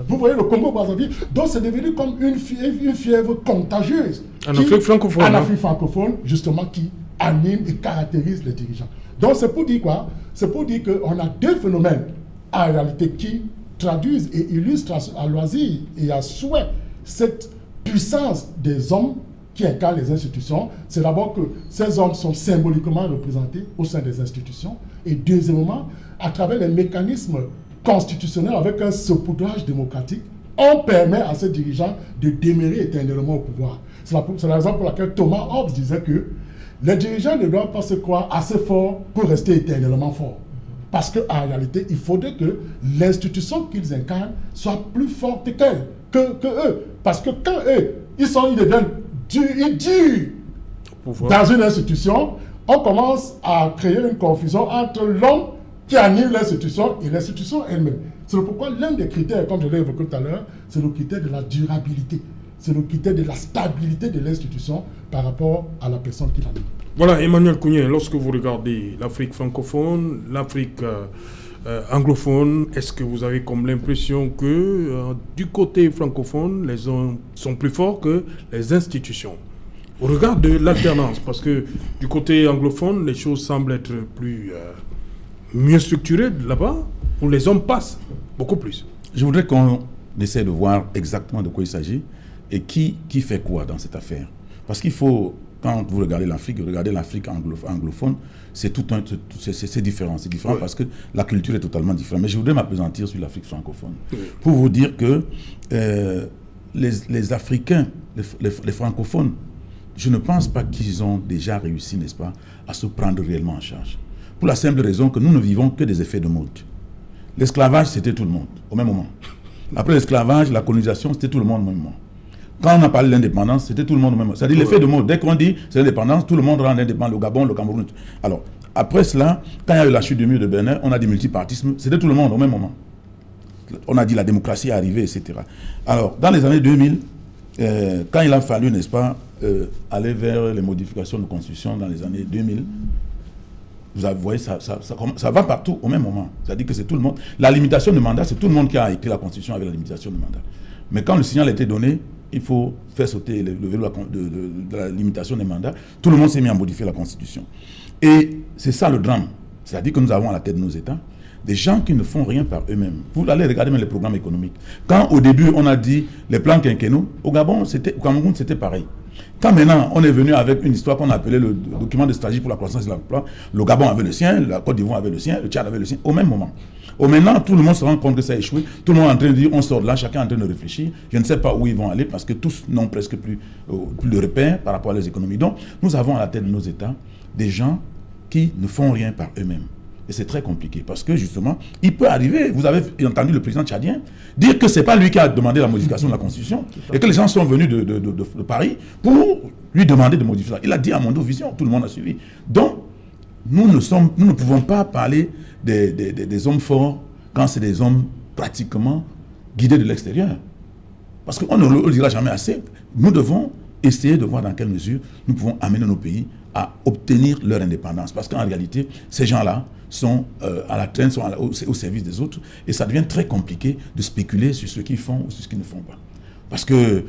Vous voyez le Congo-Brazzaville. Donc c'est devenu comme une fièvre contagieuse. En Afrique francophone. En Afrique francophone, justement, qui anime et caractérise les dirigeants. Donc c'est pour dire quoi? C'est pour dire qu'on a 2 phénomènes en réalité qui traduisent et illustrent à loisir et à souhait cette puissance des hommes qui incarnent les institutions. C'est d'abord que ces hommes sont symboliquement représentés au sein des institutions, et deuxièmement, à travers les mécanismes constitutionnels avec un saupoudrage démocratique, on permet à ces dirigeants de demeurer éternellement au pouvoir. C'est la raison pour laquelle Thomas Hobbes disait que les dirigeants ne doivent pas se croire assez forts pour rester éternellement forts. Parce qu'en réalité, il faudrait que l'institution qu'ils incarnent soit plus forte que eux. Parce que quand eux, ils deviennent durs dans une institution, on commence à créer une confusion entre l'homme qui anime l'institution et l'institution elle-même. C'est pourquoi l'un des critères, comme je l'ai évoqué tout à l'heure, c'est le critère de la durabilité. C'est le critère de la stabilité de l'institution par rapport à la personne qui l'anime. Voilà, Emmanuel Kounien, lorsque vous regardez l'Afrique francophone, l'Afrique anglophone, est-ce que vous avez comme l'impression que du côté francophone, les hommes sont plus forts que les institutions? Au regard de l'alternance, parce que du côté anglophone, les choses semblent être mieux structurées là-bas, où les hommes passent beaucoup plus. Je voudrais qu'on essaie de voir exactement de quoi il s'agit et qui fait quoi dans cette affaire. Parce qu'il faut, quand vous regardez l'Afrique anglophone, c'est différent. C'est différent parce que la culture est totalement différente. Mais je voudrais m'appesantir sur l'Afrique francophone pour vous dire que les Africains, les francophones, je ne pense pas qu'ils ont déjà réussi, n'est-ce pas, à se prendre réellement en charge. Pour la simple raison que nous ne vivons que des effets de mode. L'esclavage, c'était tout le monde, au même moment. Après l'esclavage, la colonisation, c'était tout le monde au même moment. Quand on a parlé de l'indépendance, c'était tout le monde au même moment. C'est-à-dire l'effet de mode. Dès qu'on dit c'est l'indépendance, tout le monde rend indépendant, le Gabon, le Cameroun. Alors, après cela, quand il y a eu la chute du mur de Berlin, on a dit multipartisme, c'était tout le monde au même moment. On a dit la démocratie est arrivée, etc. Alors, dans les années 2000, quand il a fallu, n'est-ce pas, aller vers les modifications de constitution dans les années 2000, vous voyez, ça va partout au même moment. C'est-à-dire que c'est tout le monde. La limitation de mandat, c'est tout le monde qui a écrit la constitution avec la limitation de mandat. Mais quand le signal a été donné, il faut faire sauter le verrou de la limitation des mandats. Tout le monde s'est mis à modifier la constitution. Et c'est ça le drame. C'est-à-dire que nous avons à la tête de nos États des gens qui ne font rien par eux-mêmes. Vous allez regarder même les programmes économiques. Quand au début on a dit les plans quinquennaux, au Cameroun c'était pareil. Quand maintenant on est venu avec une histoire qu'on appelait le document de stratégie pour la croissance et l'emploi, le Gabon avait le sien, la Côte d'Ivoire avait le sien, le Tchad avait le sien, au même moment. Maintenant, tout le monde se rend compte que ça a échoué. Tout le monde est en train de dire, on sort de là, chacun est en train de réfléchir. Je ne sais pas où ils vont aller parce que tous n'ont presque plus de repères par rapport à leurs économies. Donc, nous avons à la tête de nos États des gens qui ne font rien par eux-mêmes. Et c'est très compliqué parce que justement, il peut arriver, vous avez entendu le président tchadien dire que ce n'est pas lui qui a demandé la modification de la Constitution et que les gens sont venus de Paris pour lui demander de modifier ça. Il a dit à Mondo Vision, tout le monde a suivi. Donc, nous ne pouvons pas parler des hommes forts quand c'est des hommes pratiquement guidés de l'extérieur. Parce qu'on ne le dira jamais assez. Nous devons essayer de voir dans quelle mesure nous pouvons amener nos pays à obtenir leur indépendance. Parce qu'en réalité, ces gens-là sont à la traîne, sont au service des autres, et ça devient très compliqué de spéculer sur ce qu'ils font ou sur ce qu'ils ne font pas. Parce que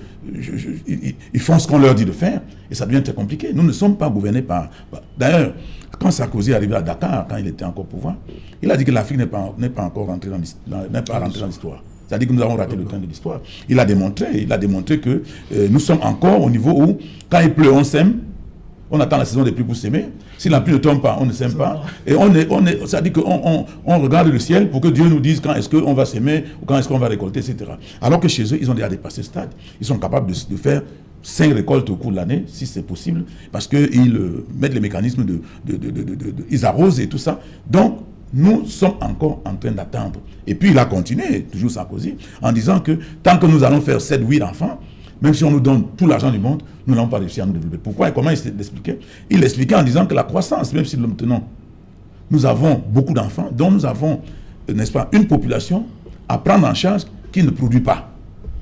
ils font ce qu'on leur dit de faire, et ça devient très compliqué. Nous ne sommes pas gouvernés par... D'ailleurs, quand Sarkozy est arrivé à Dakar, quand il était encore au pouvoir, il a dit que l'Afrique n'est pas encore rentrée dans l'histoire. C'est-à-dire que nous avons raté le train de l'histoire. Il a démontré que nous sommes encore au niveau où, quand il pleut, on sème, on attend la saison des pluies pour s'aimer. Si la pluie ne tombe pas, on ne sème pas. Et c'est-à-dire qu'on regarde le ciel pour que Dieu nous dise quand est-ce qu'on va s'aimer ou quand est-ce qu'on va récolter, etc. Alors que chez eux, ils ont déjà dépassé ce stade. Ils sont capables de faire 5 récoltes au cours de l'année, si c'est possible, parce qu'ils mettent les mécanismes ils arrosent et tout ça. Donc, nous sommes encore en train d'attendre. Et puis, il a continué, toujours Sarkozy, en disant que tant que nous allons faire 7-8 enfants, même si on nous donne tout l'argent du monde, nous n'allons pas réussir à nous développer. Pourquoi et comment il l'expliquait? Il l'expliquait en disant que la croissance, même si maintenant nous avons beaucoup d'enfants, dont nous avons, n'est-ce pas, une population à prendre en charge qui ne produit pas.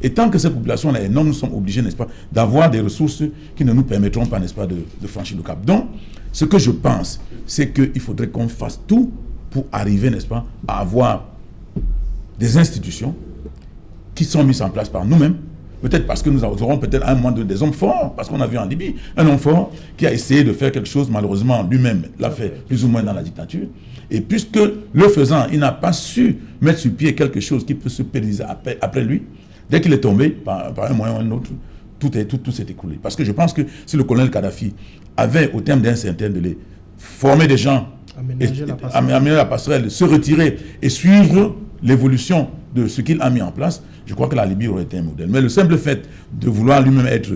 Et tant que cette population est énorme, nous sommes obligés, n'est-ce pas, d'avoir des ressources qui ne nous permettront pas, n'est-ce pas, de franchir le cap. Donc, ce que je pense, c'est qu'il faudrait qu'on fasse tout pour arriver, n'est-ce pas, à avoir des institutions qui sont mises en place par nous-mêmes. Peut-être parce que nous aurons peut-être à un moment des hommes forts, parce qu'on a vu en Libye un homme fort qui a essayé de faire quelque chose, malheureusement lui-même l'a fait plus ou moins dans la dictature. Et puisque le faisant, il n'a pas su mettre sur pied quelque chose qui peut se pérenniser après lui, dès qu'il est tombé, par un moyen ou un autre, tout s'est écoulé. Parce que je pense que si le colonel Kadhafi avait, au terme d'un certain délai, formé des gens, aménager la passerelle, se retirer et suivre l'évolution de ce qu'il a mis en place, je crois que la Libye aurait été un modèle. Mais le simple fait de vouloir lui-même être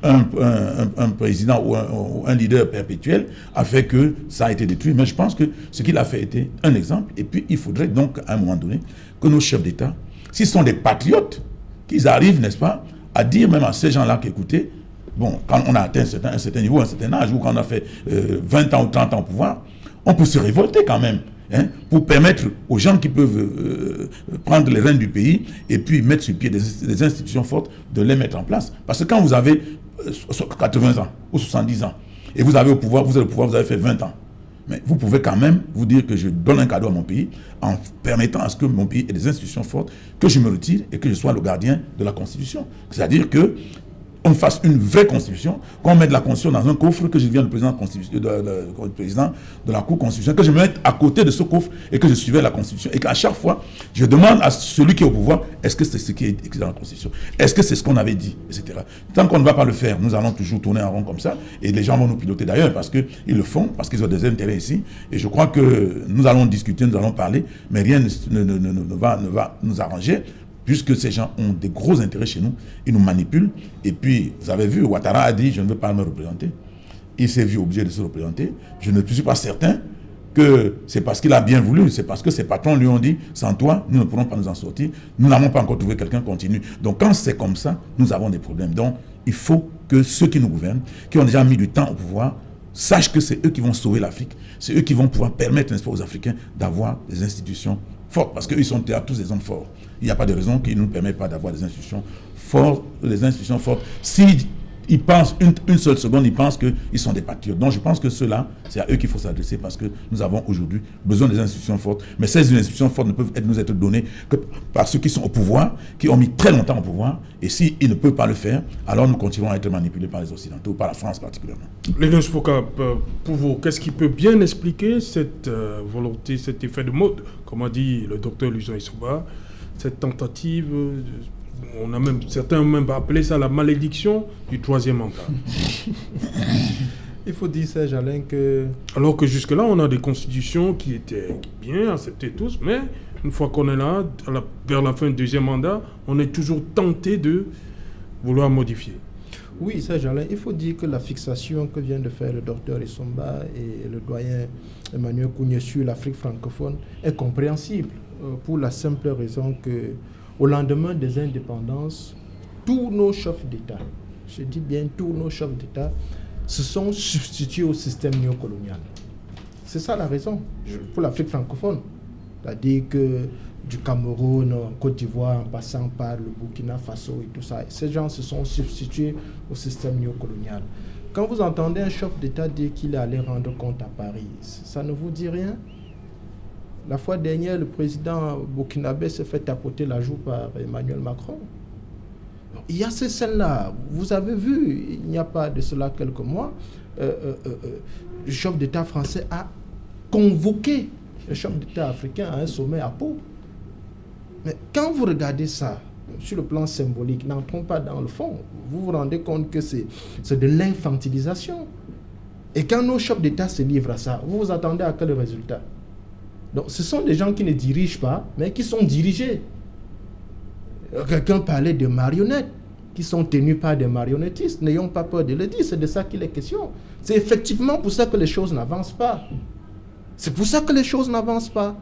un président ou un leader perpétuel a fait que ça a été détruit. Mais je pense que ce qu'il a fait était un exemple. Et puis, il faudrait donc, à un moment donné, que nos chefs d'État, s'ils sont des patriotes, qu'ils arrivent, n'est-ce pas, à dire même à ces gens-là qu'écoutez, bon, quand on a atteint un certain niveau, un certain âge, ou quand on a fait 20 ans ou 30 ans au pouvoir, on peut se révolter quand même. Hein, pour permettre aux gens qui peuvent prendre les rênes du pays et puis mettre sur pied des institutions fortes de les mettre en place. Parce que quand vous avez 80 ans ou 70 ans et vous avez au pouvoir, vous avez fait 20 ans. Mais vous pouvez quand même vous dire que je donne un cadeau à mon pays en permettant à ce que mon pays ait des institutions fortes, que je me retire et que je sois le gardien de la Constitution. C'est-à-dire que on fasse une vraie constitution, qu'on mette la constitution dans un coffre, que je devienne le président de la Cour constitutionnelle, que je me mette à côté de ce coffre et que je suivais la constitution. Et qu'à chaque fois, je demande à celui qui est au pouvoir, est-ce que c'est ce qui est écrit dans la constitution? Est-ce que c'est ce qu'on avait dit? Etc. Tant qu'on ne va pas le faire, nous allons toujours tourner en rond comme ça. Et les gens vont nous piloter d'ailleurs parce qu'ils le font, parce qu'ils ont des intérêts ici. Et je crois que nous allons discuter, nous allons parler, mais rien ne va nous arranger. Puisque ces gens ont des gros intérêts chez nous, ils nous manipulent. Et puis, vous avez vu, Ouattara a dit, je ne veux pas me représenter. Il s'est vu obligé de se représenter. Je ne suis pas certain que c'est parce qu'il a bien voulu, c'est parce que ses patrons lui ont dit, sans toi, nous ne pourrons pas nous en sortir. Nous n'avons pas encore trouvé quelqu'un qui continue. Donc, quand c'est comme ça, nous avons des problèmes. Donc, il faut que ceux qui nous gouvernent, qui ont déjà mis du temps au pouvoir, sachent que c'est eux qui vont sauver l'Afrique. C'est eux qui vont pouvoir permettre, n'est-ce pas, aux Africains d'avoir des institutions fortes. Parce qu'ils sont tous des hommes forts. Il n'y a pas de raison qu'ils ne nous permettent pas d'avoir des institutions fortes. S'ils pensent une seule seconde, ils pensent qu'ils sont des patriotes. Donc je pense que ceux-là, c'est à eux qu'il faut s'adresser parce que nous avons aujourd'hui besoin des institutions fortes. Mais ces institutions fortes ne peuvent nous être données que par ceux qui sont au pouvoir, qui ont mis très longtemps au pouvoir. Et s'ils ne peuvent pas le faire, alors nous continuerons à être manipulés par les Occidentaux, par la France particulièrement. Lénus Foka, pour vous, qu'est-ce qui peut bien expliquer cette volonté, cet effet de mode, comme a dit le docteur Luzon Issouba, cette tentative, certains ont même appelé ça la malédiction du troisième mandat. Il faut dire, Serge Alain, que... Alors que jusque-là, on a des constitutions qui étaient bien acceptées tous, mais une fois qu'on est là, vers la fin du deuxième mandat, on est toujours tenté de vouloir modifier. Oui, Serge Alain, il faut dire que la fixation que vient de faire le docteur Issouba et le doyen Emmanuel Kounié sur l'Afrique francophone est compréhensible. Pour la simple raison que au lendemain des indépendances, tous nos chefs d'État, je dis bien tous nos chefs d'État, se sont substitués au système néocolonial. C'est ça la raison pour l'Afrique francophone. C'est-à-dire que du Cameroun, Côte d'Ivoire, en passant par le Burkina Faso et tout ça, ces gens se sont substitués au système néocolonial. Quand vous entendez un chef d'État dire qu'il est allé rendre compte à Paris, ça ne vous dit rien? La fois dernière, le président burkinabé s'est fait tapoter la joue par Emmanuel Macron. Il y a ces scènes-là. Vous avez vu, il n'y a pas de cela quelques mois, le chef d'État français a convoqué le chef d'État africain à un sommet à Pau. Mais quand vous regardez ça, sur le plan symbolique, n'entrons pas dans le fond, vous vous rendez compte que c'est de l'infantilisation. Et quand nos chefs d'État se livrent à ça, vous vous attendez à quel résultat? Donc, ce sont des gens qui ne dirigent pas, mais qui sont dirigés. Quelqu'un parlait de marionnettes, qui sont tenus par des marionnettistes. N'ayons pas peur de le dire, c'est de ça qu'il est question. C'est effectivement pour ça que les choses n'avancent pas. C'est pour ça que les choses n'avancent pas.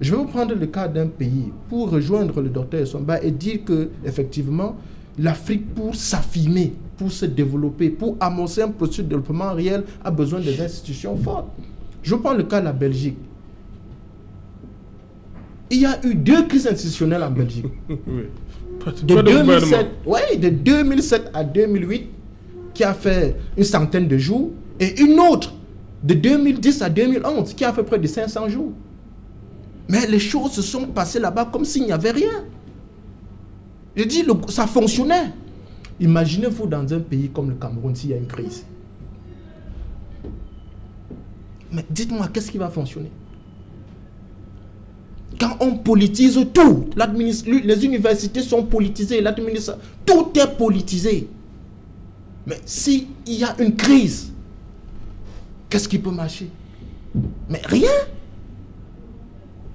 Je vais vous prendre le cas d'un pays pour rejoindre le docteur Issouba et dire que, effectivement, l'Afrique, pour s'affirmer, pour se développer, pour amorcer un processus de développement réel, a besoin des institutions fortes. Je prends le cas de la Belgique. Il y a eu 2 crises institutionnelles en Belgique. De 2007 à 2008, qui a fait une centaine de jours, et une autre de 2010 à 2011, qui a fait près de 500 jours. Mais les choses se sont passées là-bas comme s'il n'y avait rien. Je dis, ça fonctionnait. Imaginez-vous dans un pays comme le Cameroun s'il y a une crise. Mais dites-moi, qu'est-ce qui va fonctionner? Quand on politise tout, les universités sont politisées, l'administration, tout est politisé. Mais s'il y a une crise, qu'est-ce qui peut marcher? Mais rien.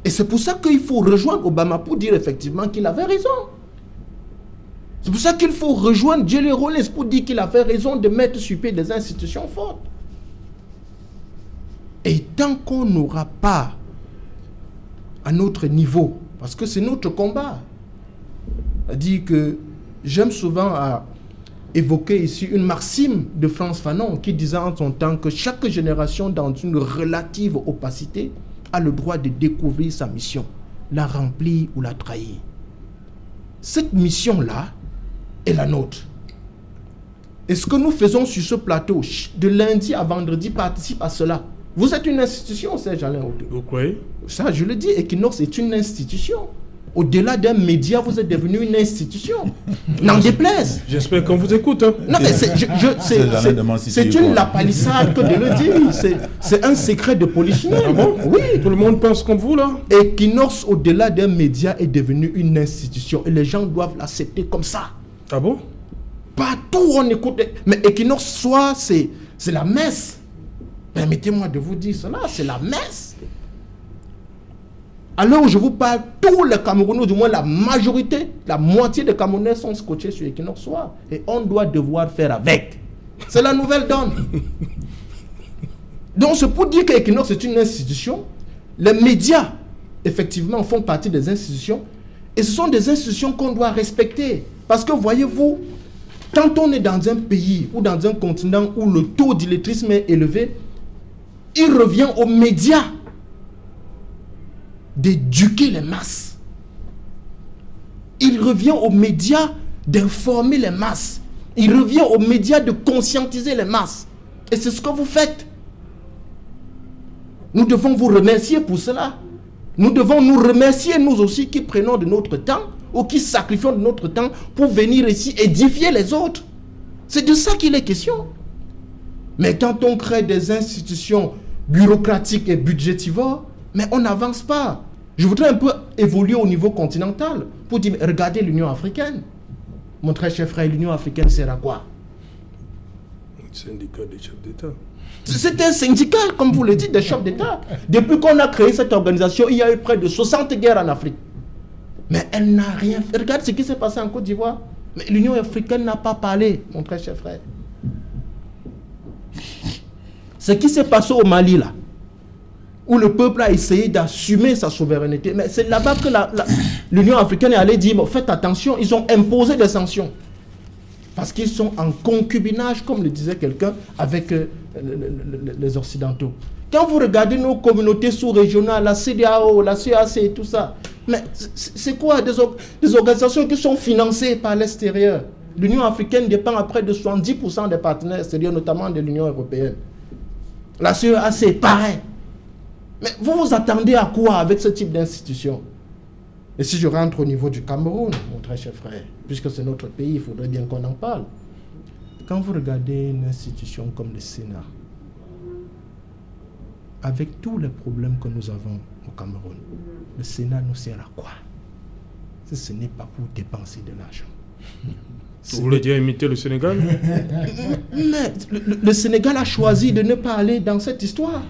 Et c'est pour ça qu'il faut rejoindre Obama pour dire effectivement qu'il avait raison. C'est pour ça qu'il faut rejoindre Jerry Rawlings pour dire qu'il avait raison de mettre sur pied des institutions fortes. Et tant qu'on n'aura pas à notre niveau, parce que c'est notre combat, c'est-à-dire que j'aime souvent à évoquer ici une maxime de Frantz Fanon qui disait en son temps que chaque génération dans une relative opacité a le droit de découvrir sa mission, la remplir ou la trahir. Cette mission-là est la nôtre. Et ce que nous faisons sur ce plateau, de lundi à vendredi, participe à cela. Vous êtes une institution, Serge Alain Auté. Vous croyez? Ça, je le dis, Equinox est une institution. Au-delà d'un média, vous êtes devenu une institution. N'en déplaise. J'espère qu'on vous écoute. Hein. Non, mais c'est une lapalissade que de le dire. C'est un secret de polichinelle. Ah bon? Oui. Tout le monde pense comme vous, là? Equinox, au-delà d'un média, est devenu une institution. Et les gens doivent l'accepter comme ça. Ah bon? Partout où on écoute. Mais Equinox, soit c'est la messe. Permettez-moi de vous dire cela, c'est la messe. À l'heure où je vous parle, tous les Camerounais, du moins la majorité, la moitié des Camerounais sont scotchés sur Equinox Soir. Et on doit devoir faire avec. C'est la nouvelle donne. Donc c'est pour dire qu'Equinox est une institution. Les médias, effectivement, font partie des institutions. Et ce sont des institutions qu'on doit respecter. Parce que voyez-vous, quand on est dans un pays ou dans un continent où le taux d'illettrisme est élevé, il revient aux médias d'éduquer les masses. Il revient aux médias d'informer les masses. Il revient aux médias de conscientiser les masses. Et c'est ce que vous faites. Nous devons vous remercier pour cela. Nous devons nous remercier, nous aussi, qui prenons de notre temps ou qui sacrifions de notre temps pour venir ici édifier les autres. C'est de ça qu'il est question. Mais quand on crée des institutions bureaucratiques et budgétivores, mais on n'avance pas. Je voudrais un peu évoluer au niveau continental pour dire, regardez l'Union africaine. Mon très cher frère, l'Union africaine sert à quoi? Syndicat des chefs d'État. C'est un syndicat, comme vous le dites, des chefs d'État. Depuis qu'on a créé cette organisation, il y a eu près de 60 guerres en Afrique. Mais elle n'a rien fait. Regarde ce qui s'est passé en Côte d'Ivoire. Mais l'Union africaine n'a pas parlé, mon très cher frère. Ce qui s'est passé au Mali, là, où le peuple a essayé d'assumer sa souveraineté, mais c'est là-bas que l'Union africaine est allée dire, bon, faites attention, ils ont imposé des sanctions. Parce qu'ils sont en concubinage, comme le disait quelqu'un, avec les Occidentaux. Quand vous regardez nos communautés sous-régionales, la CEDEAO, la CEAC et tout ça, mais c'est quoi des organisations qui sont financées par l'extérieur? L'Union africaine dépend à près de 70% des partenaires extérieurs, notamment de l'Union européenne. La CEAC, pareil. Mais vous vous attendez à quoi avec ce type d'institution? Et si je rentre au niveau du Cameroun, mon très cher frère, puisque c'est notre pays, il faudrait bien qu'on en parle. Quand vous regardez une institution comme le Sénat, avec tous les problèmes que nous avons au Cameroun, le Sénat nous sert à quoi? Si ce n'est pas pour dépenser de l'argent. Vous voulez dire imiter le Sénégal? Mais le Sénégal a choisi de ne pas aller dans cette histoire.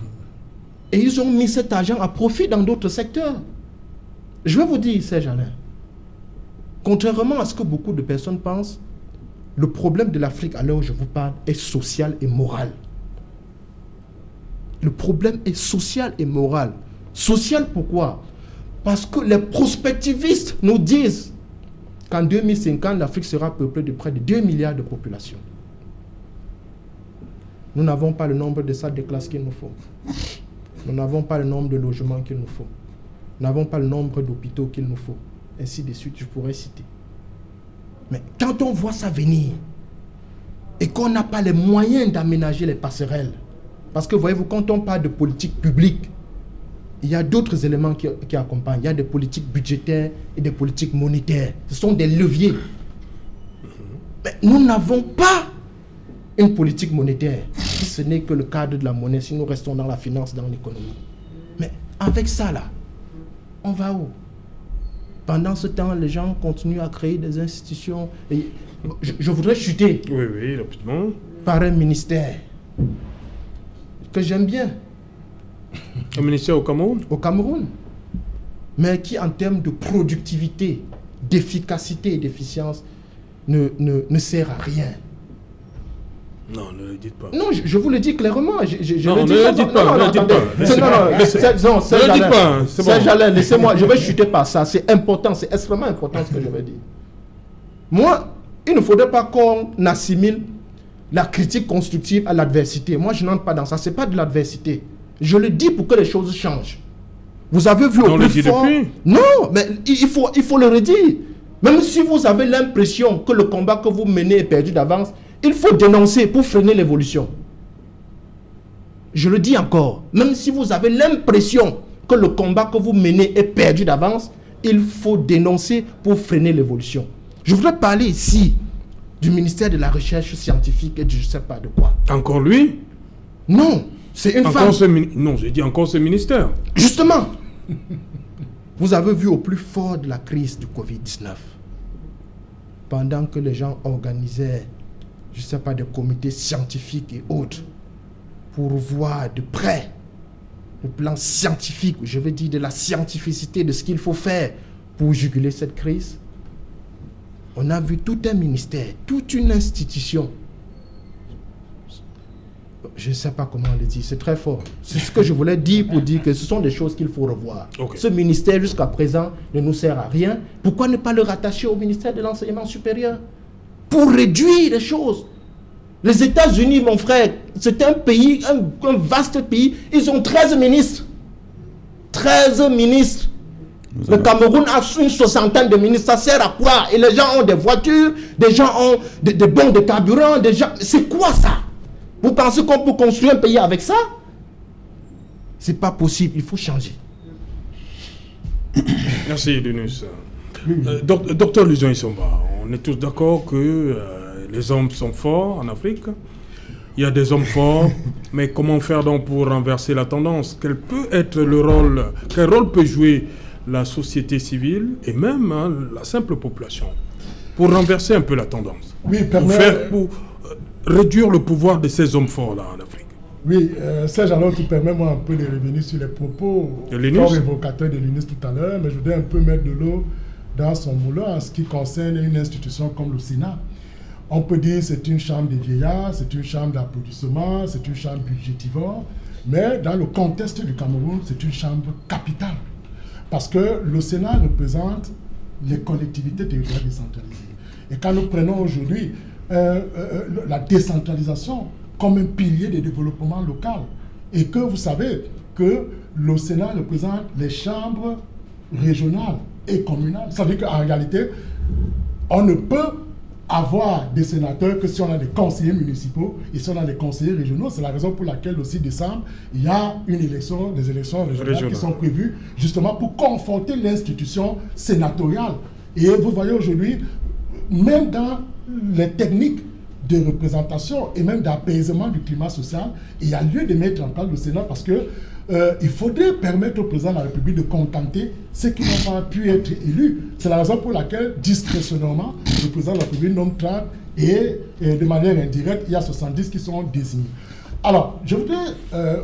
Et ils ont mis cet argent à profit dans d'autres secteurs. Je vais vous dire, Serge Alain, contrairement à ce que beaucoup de personnes pensent, le problème de l'Afrique, à l'heure où je vous parle, est social et moral. Le problème est social et moral. Social, pourquoi? Parce que les prospectivistes nous disent qu'en 2050, l'Afrique sera peuplée de près de 2 milliards de population. Nous n'avons pas le nombre de salles de classe qu'il nous faut. Nous n'avons pas le nombre de logements qu'il nous faut. Nous n'avons pas le nombre d'hôpitaux qu'il nous faut. Ainsi de suite, je pourrais citer. Mais quand on voit ça venir et qu'on n'a pas les moyens d'aménager les passerelles, parce que voyez-vous, quand on parle de politique publique, il y a d'autres éléments qui accompagnent. Il y a des politiques budgétaires et des politiques monétaires. Ce sont des leviers. Mais nous n'avons pas une politique monétaire. Si ce n'est que le cadre de la monnaie, si nous restons dans la finance, dans l'économie. Mais avec ça, là, on va où? Pendant ce temps, les gens continuent à créer des institutions. Et je voudrais chuter. Oui, rapidement. Par un ministère que j'aime bien. Un ministère au Cameroun? Au Cameroun. Mais qui, en termes de productivité, d'efficacité et d'efficience, ne sert à rien. Non, ne le dites pas. Non, je vous le dis clairement. Non, ne le dites pas. Ne le dites pas. Serge Alain, laissez-moi. Je vais chuter par ça. C'est important, c'est extrêmement important ce que je vais dire. Moi, il ne faudrait pas qu'on assimile la critique constructive à l'adversité. Moi, je n'entre pas dans ça. Ce n'est pas de l'adversité. Je le dis pour que les choses changent. Vous avez vu au plus fort... Non, mais il faut le redire. Même si vous avez l'impression que le combat que vous menez est perdu d'avance, il faut dénoncer pour freiner l'évolution. Je le dis encore. Même si vous avez l'impression que le combat que vous menez est perdu d'avance, il faut dénoncer pour freiner l'évolution. Je voudrais parler ici du ministère de la Recherche scientifique et de je ne sais pas de quoi. Encore lui? Non, c'est une femme. Non, j'ai dit encore ce ministère. Justement, vous avez vu au plus fort de la crise du Covid-19, pendant que les gens organisaient, je ne sais pas, des comités scientifiques et autres, pour voir de près le plan scientifique, je veux dire de la scientificité de ce qu'il faut faire pour juguler cette crise. On a vu tout un ministère, toute une institution. Je ne sais pas comment le dire, c'est très fort. C'est ce que je voulais dire pour dire que ce sont des choses qu'il faut revoir. Okay. Ce ministère, jusqu'à présent, ne nous sert à rien. Pourquoi ne pas le rattacher au ministère de l'enseignement supérieur? Pour réduire les choses. Les États-Unis, mon frère, c'est un pays, un vaste pays. Ils ont 13 ministres. 13 ministres. Le Cameroun a une soixantaine de ministres. Ça sert à quoi? Et les gens ont des voitures, des gens ont des bons de carburant. C'est quoi ça? Vous pensez qu'on peut construire un pays avec ça? C'est pas possible, il faut changer. Merci, Denis. Docteur Lusion Isomba, on est tous d'accord que les hommes sont forts en Afrique. Il y a des hommes forts, mais comment faire donc pour renverser la tendance? Quel rôle peut jouer la société civile et même la simple population pour renverser un peu la tendance? Oui, pour réduire le pouvoir de ces hommes forts-là en Afrique. Oui, Serge, alors tu permets-moi un peu de revenir sur les propos fort évocateurs de Linus tout à l'heure, mais je voudrais un peu mettre de l'eau dans son moulin en ce qui concerne une institution comme le Sénat. On peut dire que c'est une chambre des vieillards, c'est une chambre d'applaudissement, c'est une chambre budgétivore, mais dans le contexte du Cameroun, c'est une chambre capitale. Parce que le Sénat représente les collectivités territoriales décentralisées. Et quand nous prenons aujourd'hui la décentralisation comme un pilier de développement local, et que vous savez que le Sénat représente les chambres régionales et communales, ça veut dire qu'en réalité, on ne peut avoir des sénateurs que si on a des conseillers municipaux et si on a des conseillers régionaux. C'est la raison pour laquelle le 6 décembre, il y a des élections régionales qui sont prévues justement pour conforter l'institution sénatoriale. Et vous voyez aujourd'hui, même dans les techniques de représentation et même d'apaisement du climat social, il y a lieu de mettre en place le Sénat parce que il faudrait permettre au président de la République de contenter ceux qui n'ont pas pu être élus. C'est la raison pour laquelle, discrétionnairement, le président de la République nomme 30 et de manière indirecte, il y a 70 qui sont désignés. Alors, je voudrais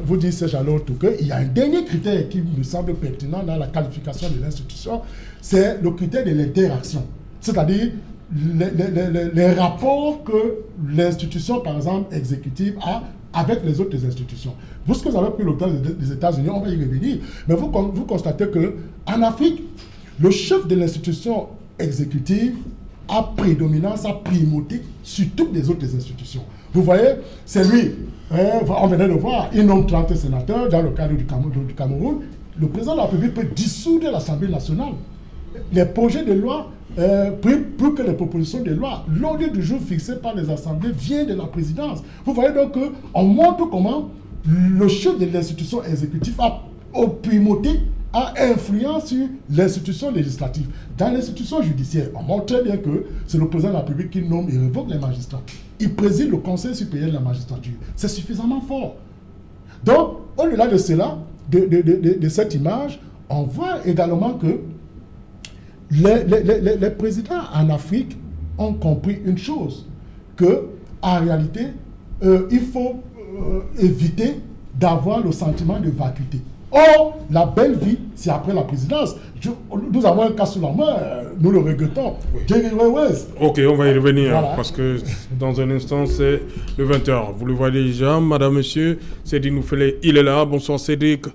vous dire, Serge Alain, qu'il y a un dernier critère qui me semble pertinent dans la qualification de l'institution, c'est le critère de l'interaction. C'est-à-dire les rapports que l'institution, par exemple, exécutive a avec les autres institutions. Vous, ce que vous avez pris le cas des États-Unis, on va y revenir, mais vous constatez qu'en Afrique, le chef de l'institution exécutive a prédominance, a primauté sur toutes les autres institutions. Vous voyez, c'est lui, on venait de voir, il nomme 30 sénateurs dans le cadre du Cameroun. Le président de la République peut dissoudre l'Assemblée nationale. Les projets de loi, plus que les propositions de loi, l'ordre du jour fixé par les assemblées vient de la présidence. Vous voyez donc qu'on montre comment le chef de l'institution exécutive a primauté, a influence sur l'institution législative. Dans l'institution judiciaire, on montre très bien que c'est le président de la République qui nomme et révoque les magistrats. Il préside le Conseil supérieur de la magistrature. C'est suffisamment fort. Donc, au-delà de cela, de cette image, on voit également que les présidents en Afrique ont compris une chose, qu'en réalité, il faut éviter d'avoir le sentiment de vacuité. Or, la belle vie, c'est après la présidence. Nous avons un cas sous la main, nous le regrettons. Jerry Rawlings. Ok, on va y revenir, Voilà. parce que dans un instant, c'est le 20h. Vous le voyez déjà, madame, monsieur, Cédric Noufélé, il est là. Bonsoir Cédric.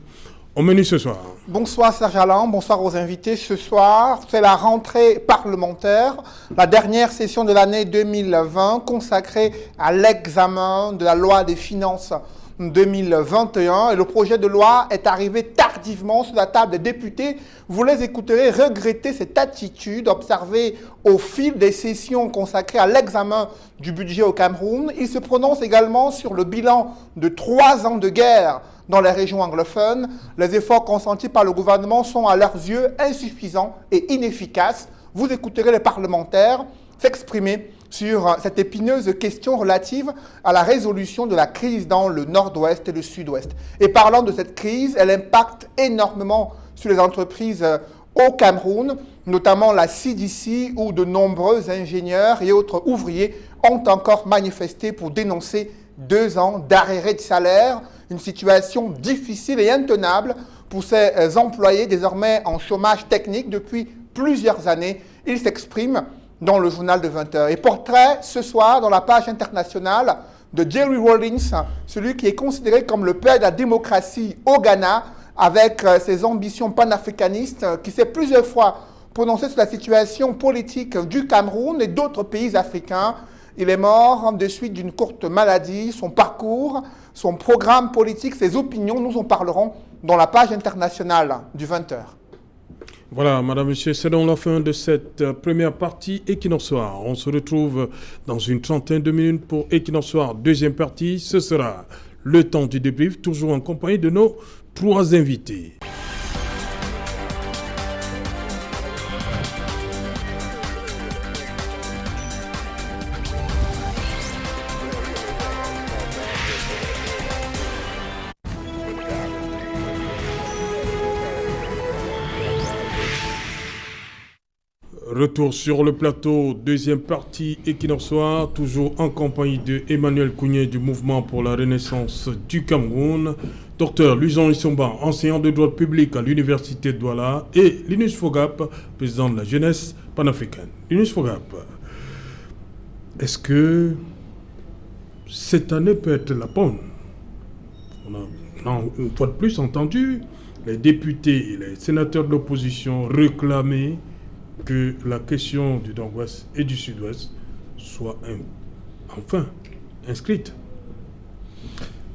Au menu ce soir. Bonsoir Serge Alain, bonsoir aux invités. Ce soir, c'est la rentrée parlementaire, la dernière session de l'année 2020 consacrée à l'examen de la loi des finances 2021. Et le projet de loi est arrivé tardivement sur la table des députés. Vous les écouterez regretter cette attitude observée au fil des sessions consacrées à l'examen du budget au Cameroun. Ils se prononcent également sur le bilan de 3 ans de guerre dans les régions anglophones. Les efforts consentis par le gouvernement sont à leurs yeux insuffisants et inefficaces. Vous écouterez les parlementaires s'exprimer sur cette épineuse question relative à la résolution de la crise dans le nord-ouest et le sud-ouest. Et parlant de cette crise, elle impacte énormément sur les entreprises au Cameroun, notamment la CDC, où de nombreux ingénieurs et autres ouvriers ont encore manifesté pour dénoncer 2 ans d'arrêt de salaire, une situation difficile et intenable pour ces employés désormais en chômage technique depuis plusieurs années. Ils s'expriment dans le journal de 20h. Et portrait ce soir dans la page internationale de Jerry Rawlings, celui qui est considéré comme le père de la démocratie au Ghana, avec ses ambitions panafricanistes, qui s'est plusieurs fois prononcé sur la situation politique du Cameroun et d'autres pays africains. Il est mort de suite d'une courte maladie. Son parcours, son programme politique, ses opinions, nous en parlerons dans la page internationale du 20h. Voilà, madame, monsieur, c'est donc la fin de cette première partie Equinox Soir. On se retrouve dans une trentaine de minutes pour Equinox Soir. Deuxième partie, ce sera le temps du débrief, toujours en compagnie de nos 3 invités. Retour sur le plateau, deuxième partie Equinox Soir, toujours en compagnie de Emmanuel Kougné du Mouvement pour la Renaissance du Cameroun, Dr Luison Issomba, enseignant de droit public à l'Université de Douala, et Linus Fogap, président de la jeunesse panafricaine. Linus Fogap, est-ce que cette année peut être la bonne? On a une fois de plus entendu les députés et les sénateurs de l'opposition réclamer que la question du nord-ouest et du sud-ouest soit enfin inscrite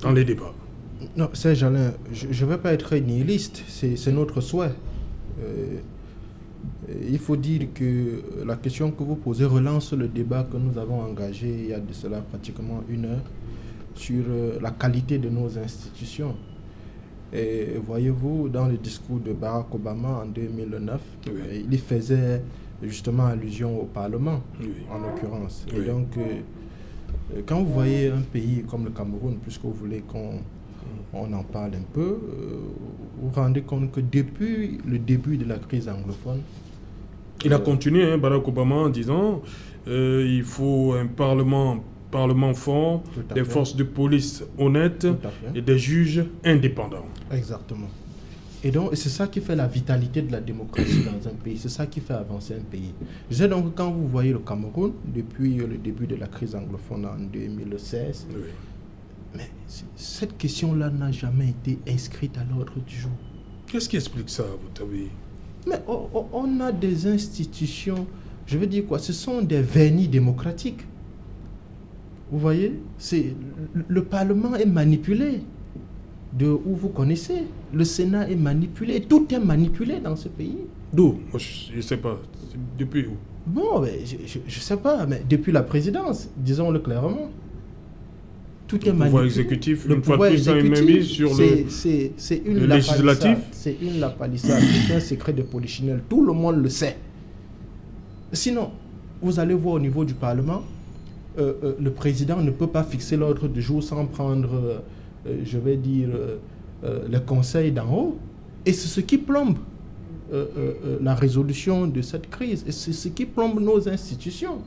dans les débats. Non, Serge Alain, je ne vais pas être nihiliste, c'est notre souhait. Il faut dire que la question que vous posez relance le débat que nous avons engagé il y a de cela pratiquement 1 heure sur la qualité de nos institutions. Et voyez-vous, dans le discours de Barack Obama en 2009, oui, il faisait justement allusion au Parlement, oui, en l'occurrence. Oui. Et donc, quand vous voyez un pays comme le Cameroun, puisque vous voulez qu'on en parle un peu, vous vous rendez compte que depuis le début de la crise anglophone... Il a continué, Barack Obama, en disant il faut un Parlement fort, des forces de police honnêtes et des juges indépendants. Exactement. Et donc, c'est ça qui fait la vitalité de la démocratie dans un pays. C'est ça qui fait avancer un pays. Je sais donc, quand vous voyez le Cameroun, depuis le début de la crise anglophone en 2016, oui, mais cette question-là n'a jamais été inscrite à l'ordre du jour. Qu'est-ce qui explique ça, vous savez? Mais on a des institutions, je veux dire quoi, ce sont des vernis démocratiques. Vous voyez, le Parlement est manipulé, de où vous connaissez. Le Sénat est manipulé, tout est manipulé dans ce pays. D'où? Je ne sais pas. Depuis où? Bon, je ne sais pas, mais depuis la présidence, disons-le clairement. Tout est manipulé. Le pouvoir exécutif, une fois de plus, a une mainmise sur le législatif. C'est une lapalissade, c'est un secret de polichinelle. Tout le monde le sait. Sinon, vous allez voir au niveau du Parlement, le président ne peut pas fixer l'ordre du jour sans prendre, je vais dire, le conseil d'en haut. Et c'est ce qui plombe la résolution de cette crise. Et c'est ce qui plombe nos institutions.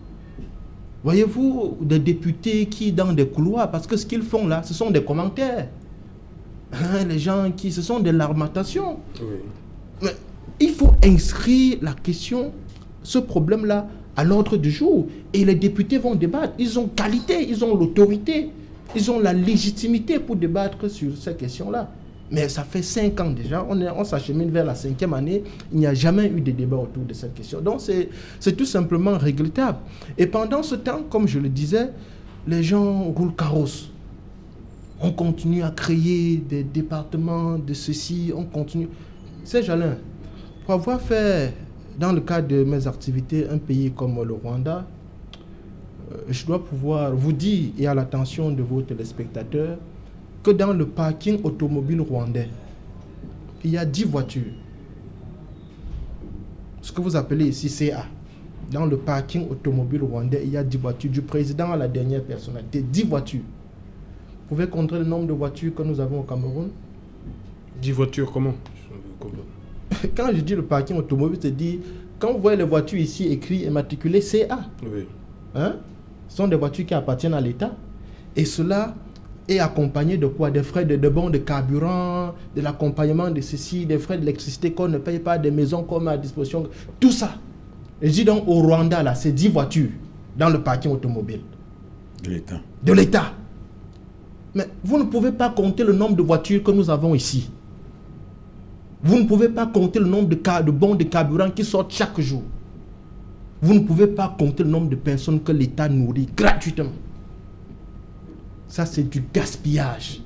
Voyez-vous, des députés qui, dans des couloirs, parce que ce qu'ils font là, ce sont des commentaires. Les gens qui... Ce sont des lamentations. Oui. Mais il faut inscrire la question, ce problème-là, à l'ordre du jour. Et les députés vont débattre. Ils ont qualité, ils ont l'autorité, ils ont la légitimité pour débattre sur ces questions-là. Mais ça fait 5 ans déjà, on s'achemine vers la 5e année, il n'y a jamais eu de débat autour de cette question. Donc c'est tout simplement regrettable. Et pendant ce temps, comme je le disais, les gens roulent carrosse. On continue à créer des départements de ceci, on continue. Serge Alain, pour avoir fait, dans le cadre de mes activités, un pays comme le Rwanda, je dois pouvoir vous dire, et à l'attention de vos téléspectateurs, que dans le parking automobile rwandais, il y a 10 voitures. Ce que vous appelez ici CA. Dans le parking automobile rwandais, il y a 10 voitures. Du président à la dernière personnalité, 10 voitures. Vous pouvez compter le nombre de voitures que nous avons au Cameroun? 10 voitures, comment? Quand je dis le parking automobile, c'est dit, quand vous voyez les voitures ici écrites et matriculées CA, oui. Hein? Ce sont des voitures qui appartiennent à l'État. Et cela est accompagné de quoi? Des frais de bons de carburant, de l'accompagnement de ceci, des frais d'électricité qu'on ne paye pas, des maisons qu'on met à disposition. Tout ça. Et je dis donc au Rwanda, là, c'est 10 voitures dans le parking automobile. De l'État. De l'État. Mais vous ne pouvez pas compter le nombre de voitures que nous avons ici. Vous ne pouvez pas compter le nombre de bons de carburant qui sortent chaque jour. Vous ne pouvez pas compter le nombre de personnes que l'État nourrit gratuitement. Ça, c'est du gaspillage.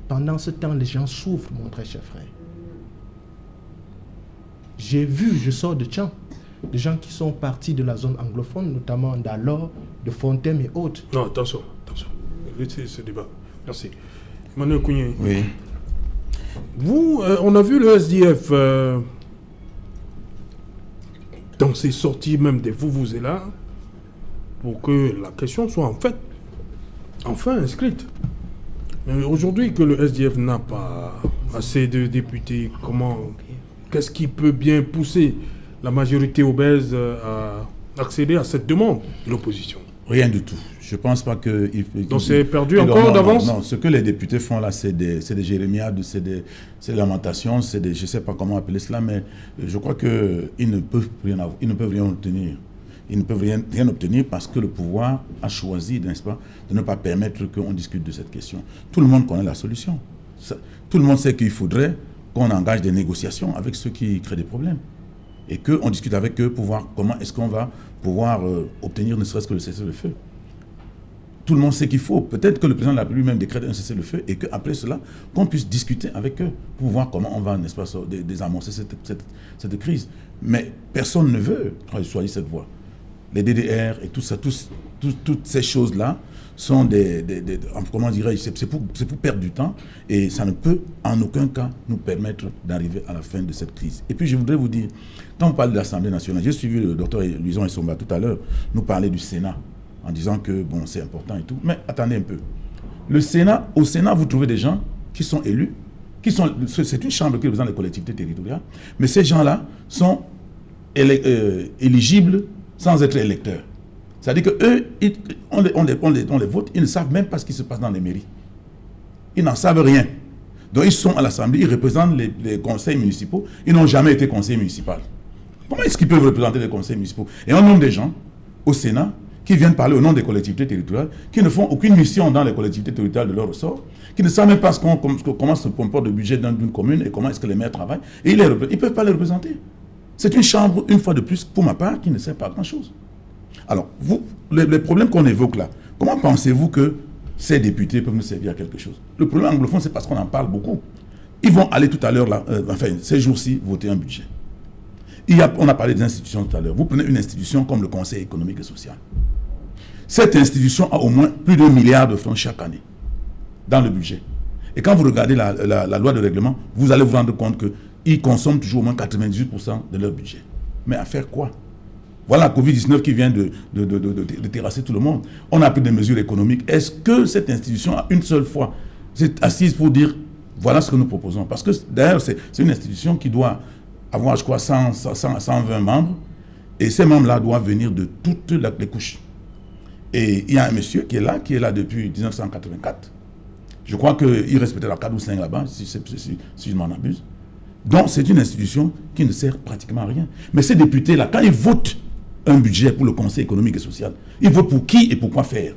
Pendant ce temps, les gens souffrent, mon très cher frère. J'ai vu, je sors de Tchang, des gens qui sont partis de la zone anglophone, notamment d'Alor, de Fontaine et autres. Non, attention. Laissez ce débat. Merci. Emmanuel Kounié. Oui. Vous, on a vu le SDF dans ses sorties, même des là, pour que la question soit enfin inscrite. Mais aujourd'hui que le SDF n'a pas assez de députés, qu'est-ce qui peut bien pousser la majorité obèse à accéder à cette demande de l'opposition? Rien du tout. Je ne pense pas que... Donc c'est perdu encore d'avance? Non, ce que les députés font là, c'est des jérémiades, c'est des lamentations, je ne sais pas comment appeler cela, mais je crois qu'ils ne peuvent rien obtenir. Ils ne peuvent rien obtenir parce que le pouvoir a choisi, n'est-ce pas, de ne pas permettre qu'on discute de cette question. Tout le monde connaît la solution. Tout le monde sait qu'il faudrait qu'on engage des négociations avec ceux qui créent des problèmes. Et qu'on discute avec eux pour voir comment est-ce qu'on va pouvoir obtenir ne serait-ce que le cessez-le-feu. Tout le monde sait qu'il faut. Peut-être que le président de la République même décrète un cessez-le-feu et qu'après cela, qu'on puisse discuter avec eux pour voir comment on va, n'est-ce pas, désamorcer cette crise. Mais personne ne veut choisir cette voie. Les DDR et tout ça, toutes ces choses-là sont comment dirais-je, c'est pour perdre du temps et ça ne peut en aucun cas nous permettre d'arriver à la fin de cette crise. Et puis je voudrais vous dire, quand on parle de l'Assemblée nationale, j'ai suivi le docteur Louison Essomba tout à l'heure nous parler du Sénat en disant que bon, c'est important et tout. Mais attendez un peu. Au Sénat, vous trouvez des gens qui sont élus, c'est une chambre qui représente les collectivités territoriales, mais ces gens-là sont éligibles sans être électeurs. C'est-à-dire qu'eux, on les vote, ils ne savent même pas ce qui se passe dans les mairies. Ils n'en savent rien. Donc ils sont à l'Assemblée, ils représentent les conseils municipaux, ils n'ont jamais été conseillers municipaux. Comment est-ce qu'ils peuvent représenter les conseils municipaux? Et on nomme des gens au Sénat qui viennent parler au nom des collectivités territoriales, qui ne font aucune mission dans les collectivités territoriales de leur ressort, qui ne savent même pas comment se comporte le budget d'une commune et comment est-ce que les maires travaillent, et ils ne peuvent pas les représenter. C'est une chambre, une fois de plus, pour ma part, qui ne sert pas à grand-chose. Alors, les problèmes qu'on évoque là, comment pensez-vous que ces députés peuvent nous servir à quelque chose? Le problème anglophone, c'est parce qu'on en parle beaucoup. Ils vont aller tout à l'heure, ces jours-ci, voter un budget. On a parlé des institutions tout à l'heure. Vous prenez une institution comme le Conseil économique et social. Cette institution a au moins plus de 1 milliard de francs chaque année dans le budget. Et quand vous regardez la loi de règlement, vous allez vous rendre compte qu'ils consomment toujours au moins 98% de leur budget. Mais à faire quoi? Voilà la Covid-19 qui vient de terrasser tout le monde. On a pris des mesures économiques. Est-ce que cette institution, a une seule fois, s'est assise pour dire voilà ce que nous proposons? Parce que d'ailleurs, c'est une institution qui doit avoir, je crois, 120 membres. Et ces membres-là doivent venir de toutes les couches. Et il y a un monsieur qui est là depuis 1984. Je crois qu'il reste peut-être à 4 ou 5 là-bas, si je m'en abuse. Donc, c'est une institution qui ne sert pratiquement à rien. Mais ces députés-là, quand ils votent un budget pour le Conseil économique et social, ils votent pour qui et pour quoi faire.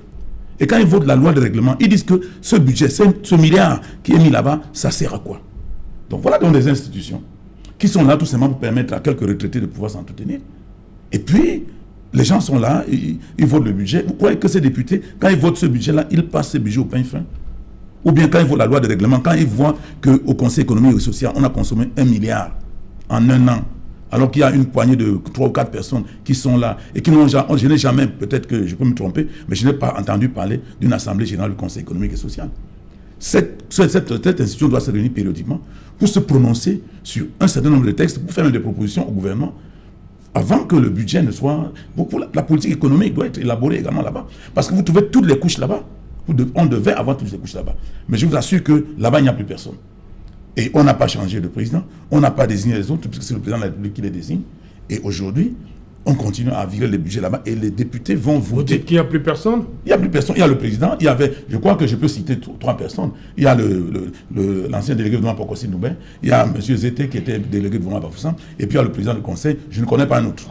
Et quand ils votent la loi de règlement, ils disent que ce budget, ce milliard qui est mis là-bas, ça sert à quoi? Donc, voilà donc des institutions qui sont là tout simplement pour permettre à quelques retraités de pouvoir s'entretenir. Et puis, les gens sont là, ils votent le budget. Vous croyez que ces députés, quand ils votent ce budget-là, ils passent ce budget au pain fin? Ou bien quand ils voient la loi de règlement, quand ils voient qu'au Conseil économique et social, on a consommé 1 milliard en un an, alors qu'il y a une poignée de 3 ou 4 personnes qui sont là et qui n'ont jamais, je n'ai jamais, peut-être que je peux me tromper, mais je n'ai pas entendu parler d'une assemblée générale du Conseil économique et social. Cette institution doit se réunir périodiquement pour se prononcer sur un certain nombre de textes, pour faire des propositions au gouvernement, avant que le budget ne soit... Pour la politique économique doit être élaborée également là-bas. Parce que vous trouvez toutes les couches là-bas. On devait avoir toutes les couches là-bas. Mais je vous assure que là-bas, il n'y a plus personne. Et on n'a pas changé de président. On n'a pas désigné les autres, puisque c'est le président de la République qui les désigne. Et aujourd'hui, on continue à virer les budgets là-bas. Et les députés vont voter. Vous dites qu'il n'y a plus personne? Il n'y a plus personne. Il y a le président. Il y avait, je crois que je peux citer 3 personnes. Il y a l'ancien délégué de gouvernement Pokossi Noubé. Il y a M. Zété qui était délégué de gouvernement Bafoussam. Et puis il y a le président du conseil. Je ne connais pas un autre.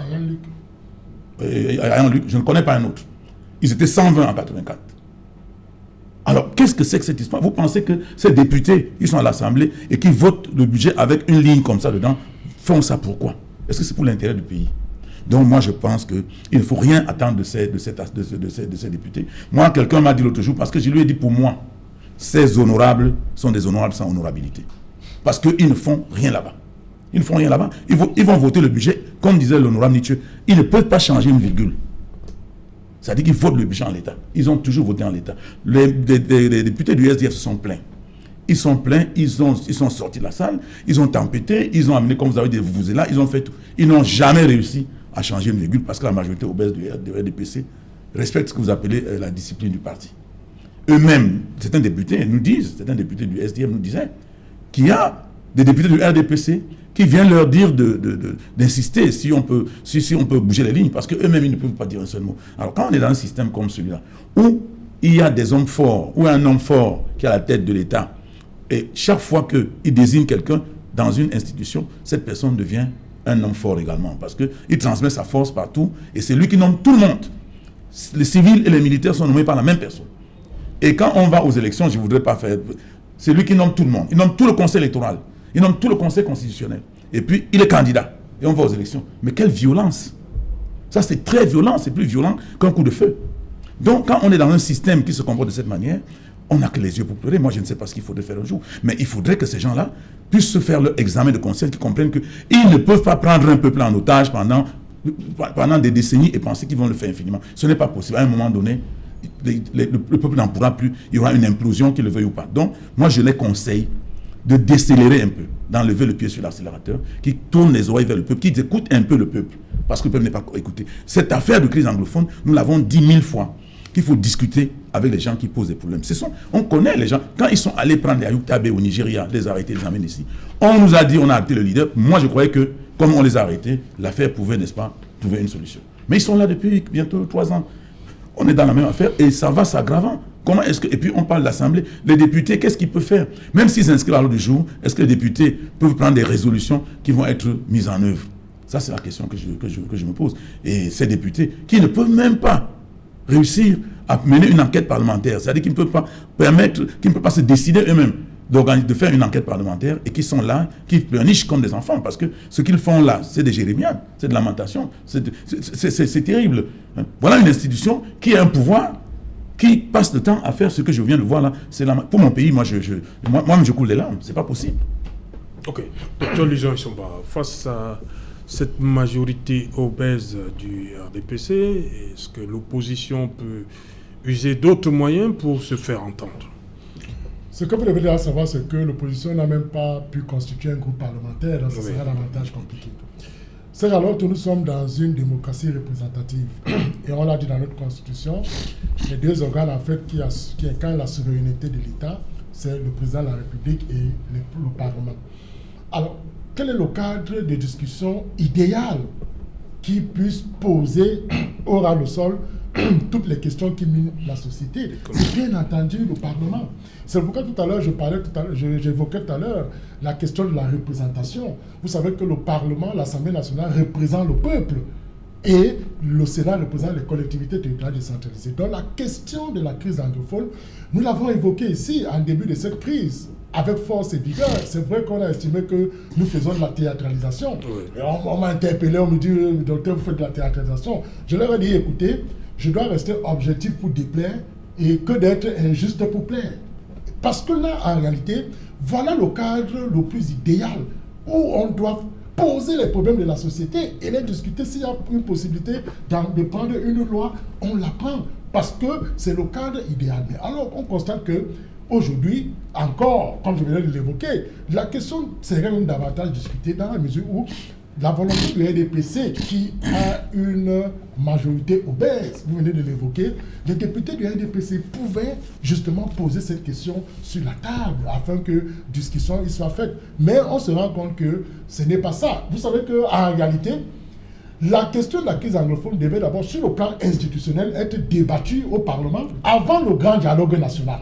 Ayan Luc, je ne connais pas un autre. Ils étaient 120 en 84. Alors, qu'est-ce que c'est que cette histoire? Vous pensez que ces députés, ils sont à l'Assemblée et qui votent le budget avec une ligne comme ça dedans, font ça pourquoi? Est-ce que c'est pour l'intérêt du pays? Donc, moi, je pense qu'il ne faut rien attendre de ces députés. Moi, quelqu'un m'a dit l'autre jour, parce que je lui ai dit, pour moi, ces honorables sont des honorables sans honorabilité. Parce qu'ils ne font rien là-bas. Ils ne font rien là-bas. Ils vont voter le budget, comme disait l'honorable Nietzsche. Ils ne peuvent pas changer une virgule. C'est-à-dire qu'ils votent le budget en l'état. Ils ont toujours voté en l'état. Les députés du SDF se sont plaints. Ils sont plaints, ils sont sortis de la salle, ils ont tempêté, ils ont amené, comme vous avez dit, vous là, ils ont fait tout. Ils n'ont jamais réussi à changer une virgule parce que la majorité obèse du RDPC respecte ce que vous appelez la discipline du parti. Eux-mêmes, certains députés nous disent, certains députés du SDF nous disaient qu'il y a des députés du RDPC qui viennent leur dire d'insister si on peut bouger les lignes, parce qu'eux-mêmes, ils ne peuvent pas dire un seul mot. Alors, quand on est dans un système comme celui-là, où il y a des hommes forts, ou un homme fort qui est à la tête de l'État, et chaque fois qu'il désigne quelqu'un dans une institution, cette personne devient un homme fort également, parce qu'il transmet sa force partout, et c'est lui qui nomme tout le monde. Les civils et les militaires sont nommés par la même personne. Et quand on va aux élections, je ne voudrais pas faire... C'est lui qui nomme tout le monde. Il nomme tout le conseil électoral. Il nomme tout le conseil constitutionnel. Et puis, il est candidat. Et on va aux élections. Mais quelle violence! Ça, c'est très violent. C'est plus violent qu'un coup de feu. Donc, quand on est dans un système qui se comporte de cette manière, on n'a que les yeux pour pleurer. Moi, je ne sais pas ce qu'il faudrait faire un jour. Mais il faudrait que ces gens-là puissent se faire leur examen de conscience, qu'ils comprennent qu'ils ne peuvent pas prendre un peuple en otage pendant des décennies et penser qu'ils vont le faire infiniment. Ce n'est pas possible. À un moment donné, le peuple n'en pourra plus. Il y aura une implosion, qu'il le veuille ou pas. Donc, moi, je les conseille de décélérer un peu, d'enlever le pied sur l'accélérateur, qui tourne les oreilles vers le peuple, qui écoute un peu le peuple, parce que le peuple n'est pas écouté. Cette affaire de crise anglophone, nous l'avons dit 1000 fois, qu'il faut discuter avec les gens qui posent des problèmes. On connaît les gens, quand ils sont allés prendre les Ayuk Tabé au Nigeria, les arrêter, les amener ici, on nous a dit, on a arrêté le leader. Moi, je croyais que, comme on les a arrêtés, l'affaire pouvait, n'est-ce pas, trouver une solution. Mais ils sont là depuis bientôt 3 ans. On est dans la même affaire et ça va s'aggravant. Comment est-ce que... Et puis on parle de l'Assemblée. Les députés, qu'est-ce qu'ils peuvent faire? Même s'ils s'inscrivent à l'ordre du jour, est-ce que les députés peuvent prendre des résolutions qui vont être mises en œuvre? Ça, c'est la question que je me pose. Et ces députés qui ne peuvent même pas réussir à mener une enquête parlementaire, c'est-à-dire qu'ils ne peuvent pas qu'ils ne peuvent pas se décider eux-mêmes de faire une enquête parlementaire et qui sont là, qui pleurnichent comme des enfants, parce que ce qu'ils font là, c'est des jérémiades, c'est de lamentation, c'est terrible. Voilà une institution qui a un pouvoir, qui passe le temps à faire ce que je viens de voir là. Pour mon pays, moi je coule des larmes, c'est pas possible. Ok, Dr Lujan Isomba, face à cette majorité obèse du RDPC, est-ce que l'opposition peut user d'autres moyens pour se faire entendre? Ce que vous devez déjà savoir, c'est que l'opposition n'a même pas pu constituer un groupe parlementaire, donc ça sera davantage compliqué. C'est alors que nous sommes dans une démocratie représentative. Et on l'a dit dans notre constitution, les 2 organes en fait qui incarnent la souveraineté de l'État, c'est le président de la République et le Parlement. Alors, quel est le cadre de discussion idéal qui puisse poser au ras le sol toutes les questions qui minent la société. C'est bien entendu le Parlement. C'est pourquoi tout à l'heure, j'évoquais tout à l'heure la question de la représentation. Vous savez que le Parlement, l'Assemblée nationale représente le peuple et le Sénat représente les collectivités territoriales décentralisées. Donc la question de la crise anglophone, nous l'avons évoquée ici en début de cette crise, avec force et vigueur. C'est vrai qu'on a estimé que nous faisons de la théâtralisation. Oui. Et on m'a interpellé, on me dit, docteur, vous faites de la théâtralisation. Je leur ai dit, écoutez, je dois rester objectif pour déplaire et que d'être injuste pour plaire. Parce que là, en réalité, voilà le cadre le plus idéal où on doit poser les problèmes de la société et les discuter. S'il y a une possibilité de prendre une loi, on la prend parce que c'est le cadre idéal. Mais alors, on constate que aujourd'hui, encore, comme je venais de l'évoquer, la question serait même davantage discutée dans la mesure où la volonté du RDPC, qui a une majorité obèse, vous venez de l'évoquer, les députés du RDPC pouvaient justement poser cette question sur la table afin que discussion y soit faite. Mais on se rend compte que ce n'est pas ça. Vous savez qu'en réalité, la question de la crise anglophone devait d'abord, sur le plan institutionnel, être débattue au Parlement avant le grand dialogue national.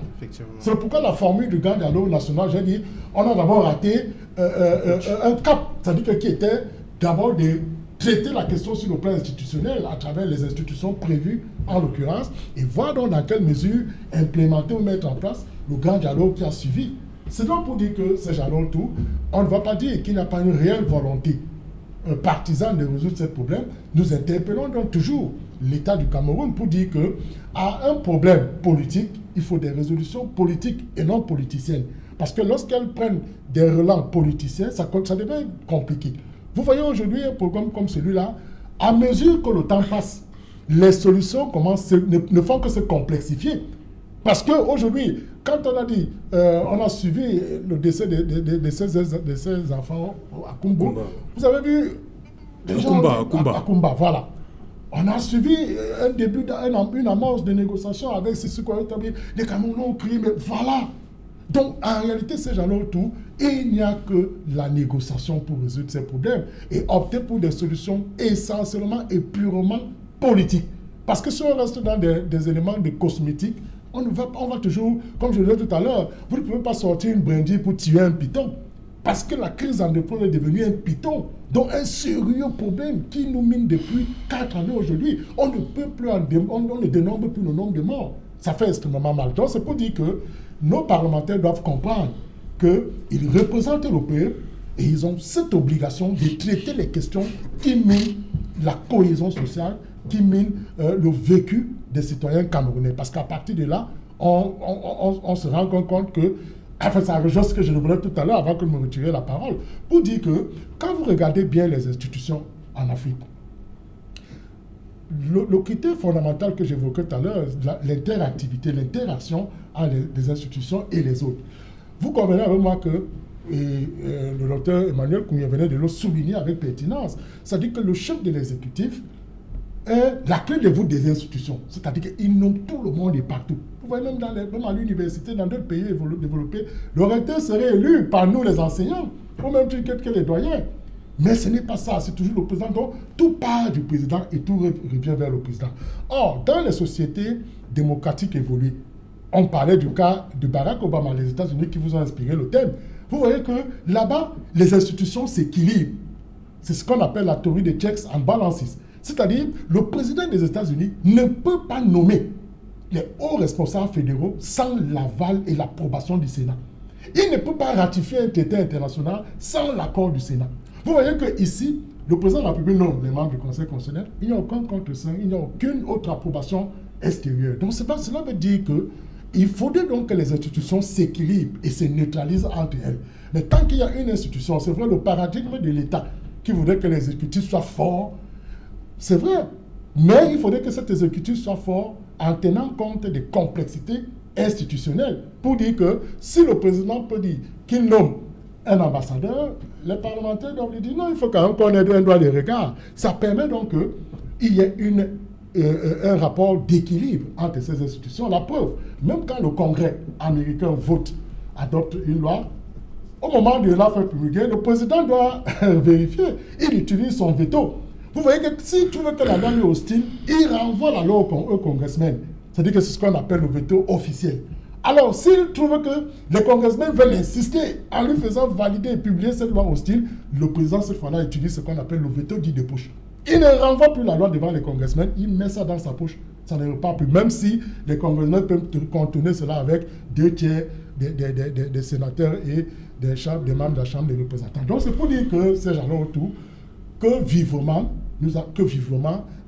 C'est pourquoi la formule du grand dialogue national, j'ai dit, on a d'abord raté un cap, c'est-à-dire qui était d'abord de traiter la question sur le plan institutionnel à travers les institutions prévues en l'occurrence et voir donc dans quelle mesure implémenter ou mettre en place le grand dialogue qui a suivi. C'est donc pour dire que ces jalons tout, on ne va pas dire qu'il n'y a pas une réelle volonté partisane de résoudre ce problème. Nous interpellons donc toujours l'État du Cameroun pour dire que à un problème politique, il faut des résolutions politiques et non politiciennes. Parce que lorsqu'elles prennent des relents politiciens, ça devient compliqué. Vous voyez aujourd'hui un programme comme celui-là, à mesure que le temps passe, les solutions ne font que se complexifier. Parce qu'aujourd'hui, quand on a dit, on a suivi le décès de ces enfants à Kumbo, vous avez vu à Kumba, voilà. On a suivi un début, une amorce de négociation avec ce qu'on a établi. Les Camerounais ont crié, mais voilà. Donc, en réalité, ces gens-là autour, il n'y a que la négociation pour résoudre ces problèmes et opter pour des solutions essentiellement et purement politiques. Parce que si on reste dans des éléments de cosmétique, on va toujours, comme je le disais tout à l'heure, vous ne pouvez pas sortir une brindille pour tuer un python. Parce que la crise anglophone est devenue un python, donc un sérieux problème qui nous mine depuis 4 années aujourd'hui. On ne peut plus, on ne dénombre plus le nombre de morts. Ça fait extrêmement mal. Donc c'est pour dire que nos parlementaires doivent comprendre qu'ils représentent le peuple et ils ont cette obligation de traiter les questions qui minent la cohésion sociale, qui minent le vécu des citoyens camerounais. Parce qu'à partir de là, on se rend compte que, enfin, ça rejoint ce que je voulais tout à l'heure avant que je me retire la parole, pour dire que quand vous regardez bien les institutions en Afrique, le critère fondamental que j'évoquais tout à l'heure, l'interactivité, l'interaction entre les institutions et les autres. Vous convenez avec moi que, le docteur Emmanuel Koumia venait de le souligner avec pertinence, c'est-à-dire que le chef de l'exécutif est la clé de voûte des institutions. C'est-à-dire qu'il nomme tout le monde et partout. Vous voyez, même à l'université, dans d'autres pays développés, le recteur serait élu par nous les enseignants, au même titre que les doyens. Mais ce n'est pas ça, c'est toujours le président. Donc, tout part du président et tout revient vers le président. Or, dans les sociétés démocratiques évoluées, on parlait du cas de Barack Obama, les États-Unis, qui vous ont inspiré le thème. Vous voyez que là-bas, les institutions s'équilibrent. C'est ce qu'on appelle la théorie des checks and balances. C'est-à-dire, le président des États-Unis ne peut pas nommer les hauts responsables fédéraux sans l'aval et l'approbation du Sénat. Il ne peut pas ratifier un traité international sans l'accord du Sénat. Vous voyez qu'ici, le président de la République nomme les membres du Conseil constitutionnel, il n'y a aucun contre-saint, il n'y a aucune autre approbation extérieure. Donc cela veut dire qu'il faudrait donc que les institutions s'équilibrent et se neutralisent entre elles. Mais tant qu'il y a une institution, c'est vrai, le paradigme de l'État qui voudrait que l'exécutif soit fort, c'est vrai, mais il faudrait que cet exécutif soit fort en tenant compte des complexités institutionnelles. Pour dire que si le président peut dire qu'il nomme un ambassadeur, les parlementaires doivent lui dire non, il faut quand même qu'on ait un droit de regard. Ça permet donc qu'il y ait un rapport d'équilibre entre ces institutions. La preuve, même quand le Congrès américain adopte une loi, au moment de la faire promulguer, le président doit vérifier. Il utilise son veto. Vous voyez que si tu veux que la loi est hostile, il renvoie la loi au congressmen. C'est-à-dire que c'est ce qu'on appelle le veto officiel. Alors, s'il trouve que les congressmen veulent insister en lui faisant valider et publier cette loi hostile, le président, cette fois-là, utilise ce qu'on appelle le veto dit de poche. Il ne renvoie plus la loi devant les congressmen, il met ça dans sa poche. Ça ne repart plus, même si les congressmen peuvent contourner cela avec 2 tiers des sénateurs et des membres de la Chambre des représentants. Donc, c'est pour dire que ces gens-là autour, que vivement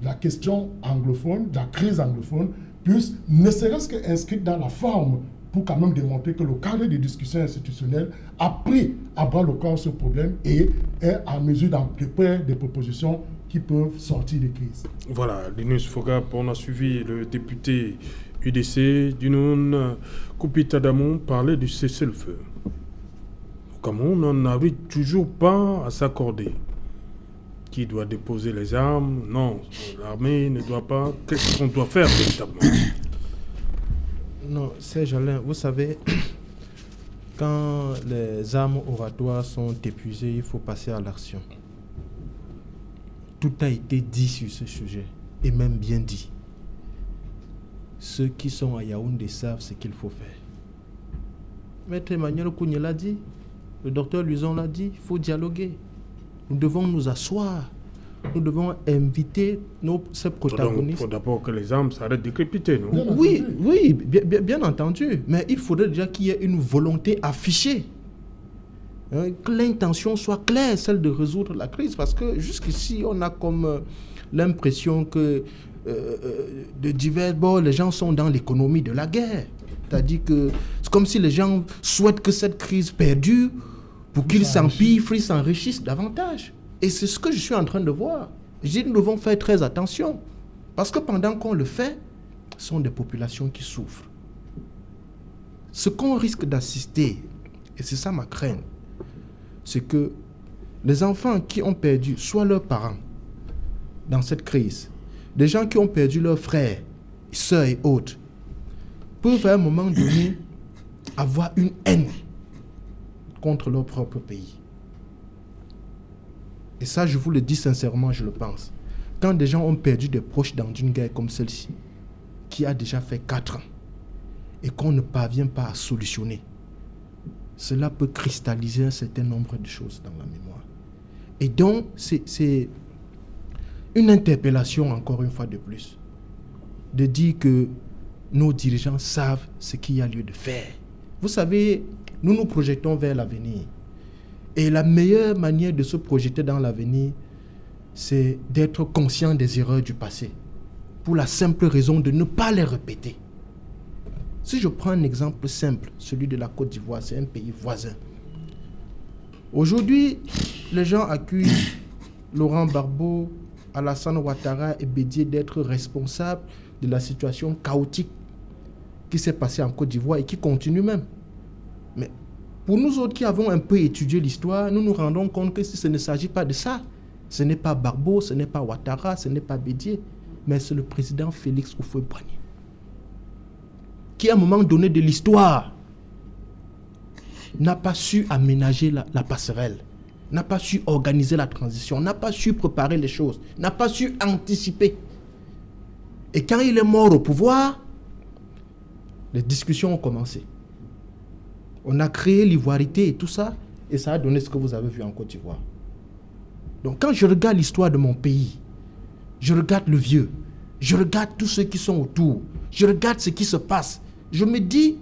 la question anglophone, la crise anglophone, puisse ne serait-ce qu'inscrite dans la forme pour quand même démontrer que le cadre de discussion institutionnelle a pris à bras le corps ce problème et est en mesure d'en préparer des propositions qui peuvent sortir des crises. Voilà, Linus Fogap, on a suivi le député UDC Dunoun Koupita Damon parler du cessez-le-feu. Au Cameroun, on n'arrive toujours pas à s'accorder. Qui doit déposer les armes? Non, l'armée ne doit pas. Qu'est-ce qu'on doit faire véritablement? Non, Serge Alain, vous savez, quand les armes oratoires sont épuisées, il faut passer à l'action. Tout a été dit sur ce sujet, et même bien dit. Ceux qui sont à Yaoundé savent ce qu'il faut faire. Maître Emmanuel Kougné l'a dit, le docteur Luison l'a dit, il faut dialoguer. Nous devons nous asseoir. Nous devons inviter ces protagonistes. Il faut d'abord que les armes s'arrêtent de crépiter, non? Oui, bien entendu. Mais il faudrait déjà qu'il y ait une volonté affichée. Que l'intention soit claire, celle de résoudre la crise. Parce que jusqu'ici, on a comme l'impression que de divers bords, les gens sont dans l'économie de la guerre. C'est-à-dire que c'est comme si les gens souhaitent que cette crise perdure pour qu'ils s'empiffrent, s'enrichissent davantage. Et c'est ce que je suis en train de voir. Je dis, nous devons faire très attention. Parce que pendant qu'on le fait, ce sont des populations qui souffrent. Ce qu'on risque d'assister, et c'est ça ma crainte, c'est que les enfants qui ont perdu soit leurs parents dans cette crise, des gens qui ont perdu leurs frères, sœurs et autres, peuvent à un moment donné avoir une haine contre leur propre pays. Et ça, je vous le dis sincèrement, je le pense. Quand des gens ont perdu des proches dans une guerre comme celle-ci, qui a déjà fait 4 ans, et qu'on ne parvient pas à solutionner, cela peut cristalliser un certain nombre de choses dans la mémoire. Et donc, c'est une interpellation, encore une fois de plus, de dire que nos dirigeants savent ce qu'il y a lieu de faire. Vous savez, nous nous projetons vers l'avenir. Et la meilleure manière de se projeter dans l'avenir, c'est d'être conscient des erreurs du passé. Pour la simple raison de ne pas les répéter. Si je prends un exemple simple, celui de la Côte d'Ivoire, c'est un pays voisin. Aujourd'hui, les gens accusent Laurent Gbagbo, Alassane Ouattara et Bédié d'être responsables de la situation chaotique qui s'est passée en Côte d'Ivoire et qui continue même. Mais pour nous autres qui avons un peu étudié l'histoire, nous nous rendons compte que si ce ne s'agit pas de ça, ce n'est pas Gbagbo, ce n'est pas Ouattara, ce n'est pas Bédié, mais c'est le président Félix Houphouët-Boigny, qui à un moment donné de l'histoire n'a pas su aménager la passerelle, n'a pas su organiser la transition, n'a pas su préparer les choses, n'a pas su anticiper. Et quand il est mort au pouvoir, les discussions ont commencé. On a créé l'ivoirité et tout ça, et ça a donné ce que vous avez vu en Côte d'Ivoire. Donc quand je regarde l'histoire de mon pays, je regarde le vieux, je regarde tous ceux qui sont autour, je regarde ce qui se passe, je me dis,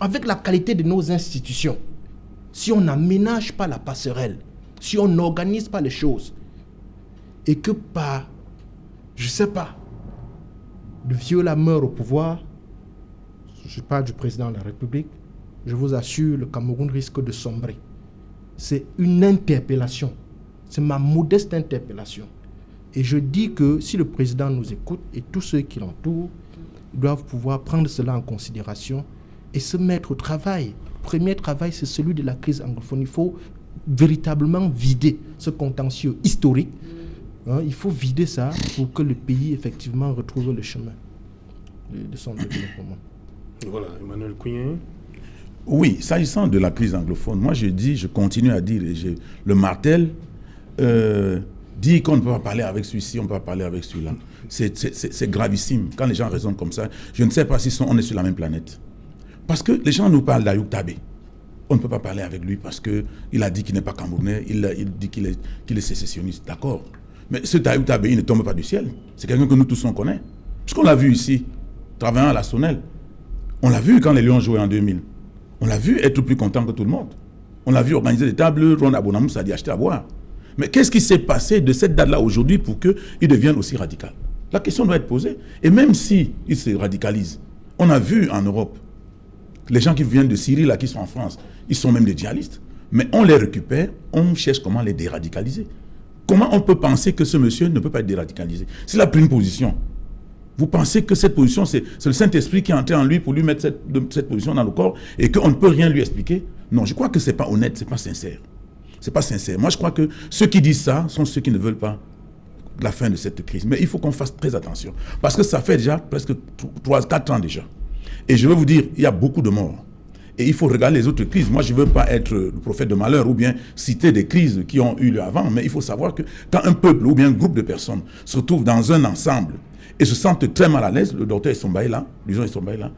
avec la qualité de nos institutions, si on n'aménage pas la passerelle, si on n'organise pas les choses, et que par, je ne sais pas, le vieux la meurt au pouvoir, je parle du président de la République, je vous assure, le Cameroun risque de sombrer. C'est une interpellation. C'est ma modeste interpellation. Et je dis que si le président nous écoute et tous ceux qui l'entourent, ils doivent pouvoir prendre cela en considération et se mettre au travail. Le premier travail, c'est celui de la crise anglophone. Il faut véritablement vider ce contentieux historique. Il faut vider ça pour que le pays, effectivement, retrouve le chemin de son développement. Voilà, Emmanuel Kougné. Oui, s'agissant de la crise anglophone, moi je continue à dire, et je le martèle, Dire qu'on ne peut pas parler avec celui-ci, on ne peut pas parler avec celui-là, c'est gravissime. Quand les gens raisonnent comme ça, je ne sais pas si on est sur la même planète. Parce que les gens nous parlent d'Ayoub Tabé. On ne peut pas parler avec lui parce qu'il a dit qu'il n'est pas camerounais, il dit qu'il est sécessionniste. D'accord. Mais ce Ayoub Tabé, il ne tombe pas du ciel. C'est quelqu'un que nous tous on connaît. Puisqu'on l'a vu ici, travaillant à la Sonnelle. On l'a vu quand les Lions jouaient en 2000. On l'a vu être plus content que tout le monde. On l'a vu organiser des tables rondes à Bonamou, ça dit acheter à boire. Mais qu'est-ce qui s'est passé de cette date-là aujourd'hui pour qu'il devienne aussi radical? La question doit être posée. Et même s'il se radicalise, on a vu en Europe, les gens qui viennent de Syrie, là, qui sont en France, ils sont même des djihadistes. Mais on les récupère, on cherche comment les déradicaliser. Comment on peut penser que ce monsieur ne peut pas être déradicalisé? S'il a pris une position, vous pensez que cette position, c'est le Saint-Esprit qui est entré en lui pour lui mettre cette position dans le corps et qu'on ne peut rien lui expliquer? Non, je crois que ce n'est pas honnête, ce n'est pas sincère. C'est pas sincère. Moi, je crois que ceux qui disent ça sont ceux qui ne veulent pas la fin de cette crise. Mais il faut qu'on fasse très attention. Parce que ça fait déjà presque 4 ans déjà. Et je veux vous dire, il y a beaucoup de morts. Et il faut regarder les autres crises. Moi, je ne veux pas être le prophète de malheur ou bien citer des crises qui ont eu lieu avant. Mais il faut savoir que quand un peuple ou bien un groupe de personnes se retrouve dans un ensemble et se sentent très mal à l'aise, le docteur Essombaï là, l'usant Essombaï là,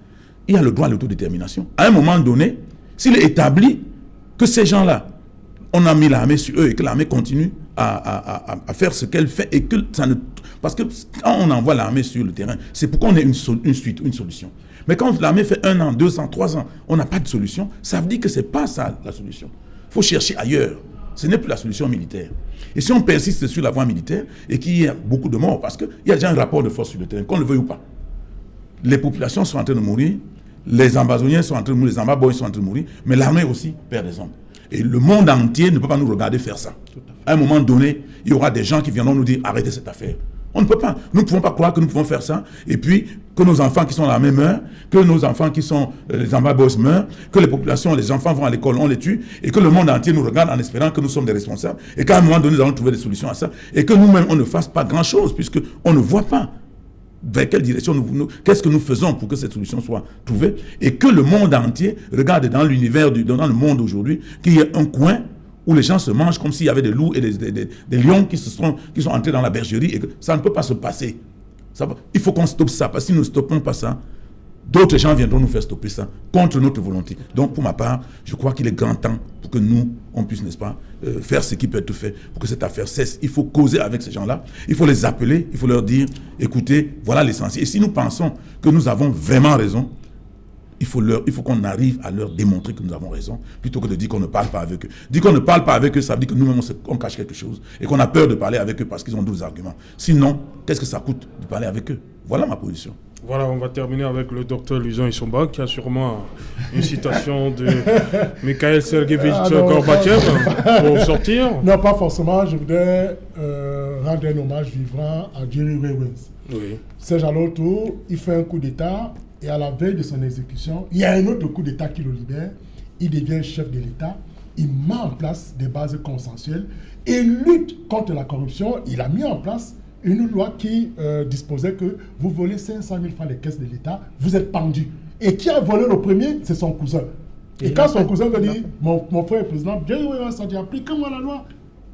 il a le droit à l'autodétermination. À un moment donné, s'il est établi que ces gens-là, on a mis l'armée sur eux et que l'armée continue à faire ce qu'elle fait et que ça ne... Parce que quand on envoie l'armée sur le terrain, c'est pour qu'on ait une suite, une solution. Mais quand l'armée fait 1 an, 2 ans, 3 ans, on n'a pas de solution, ça veut dire que ce n'est pas ça la solution. Il faut chercher ailleurs. Ce n'est plus la solution militaire. Et si on persiste sur la voie militaire et qu'il y a beaucoup de morts, parce qu'il y a déjà un rapport de force sur le terrain, qu'on le veuille ou pas, les populations sont en train de mourir, les ambazoniens sont en train de mourir, les ambaboys sont en train de mourir, mais l'armée aussi perd des hommes. Et le monde entier ne peut pas nous regarder faire ça. À un moment donné, il y aura des gens qui viendront nous dire arrêtez cette affaire. On ne peut pas. Nous ne pouvons pas croire que nous pouvons faire ça. Et puis, que nos enfants qui sont à l'armée meurent, que nos enfants qui sont les ambabos meurent, que les populations, les enfants vont à l'école, on les tue, et que le monde entier nous regarde en espérant que nous sommes des responsables, et qu'à un moment donné, nous allons trouver des solutions à ça, et que nous-mêmes, on ne fasse pas grand-chose, puisqu'on ne voit pas vers quelle direction qu'est-ce que nous faisons pour que cette solution soit trouvée, et que le monde entier regarde dans l'univers, dans le monde aujourd'hui, qu'il y ait un coin où les gens se mangent comme s'il y avait des loups et des lions qui sont entrés dans la bergerie, et que ça ne peut pas se passer. Il faut qu'on stoppe ça, parce que si nous ne stoppons pas ça, d'autres gens viendront nous faire stopper ça, contre notre volonté. Donc, pour ma part, je crois qu'il est grand temps pour que nous, on puisse, n'est-ce pas, faire ce qui peut être fait pour que cette affaire cesse. Il faut causer avec ces gens-là, il faut les appeler, il faut leur dire, écoutez, voilà l'essentiel. Et si nous pensons que nous avons vraiment raison, il faut qu'on arrive à leur démontrer que nous avons raison, plutôt que de dire qu'on ne parle pas avec eux. Dire qu'on ne parle pas avec eux, ça veut dire que nous-mêmes, on cache quelque chose et qu'on a peur de parler avec eux parce qu'ils ont d'autres arguments. Sinon, qu'est-ce que ça coûte de parler avec eux? Voilà ma position. Voilà, on va terminer avec le docteur Luzon Issomba, qui a sûrement une citation de Mikhail Sergeyevich Gorbatchev pour sortir. Non, pas forcément. Je voudrais rendre un hommage vivant à Jerry Rawlings. Oui. Serge Aloto, il fait un coup d'État et à la veille de son exécution, il y a un autre coup d'État qui le libère. Il devient chef de l'État. Il met en place des bases consensuelles et lutte contre la corruption. Il a mis en place une loi qui disposait que vous volez 500 000 francs des caisses de l'État, vous êtes pendu. Et qui a volé le premier, c'est son cousin. Et quand son cousin veut dire, mon frère est président, Jerry Rawlings a dit, appliquez-moi la loi.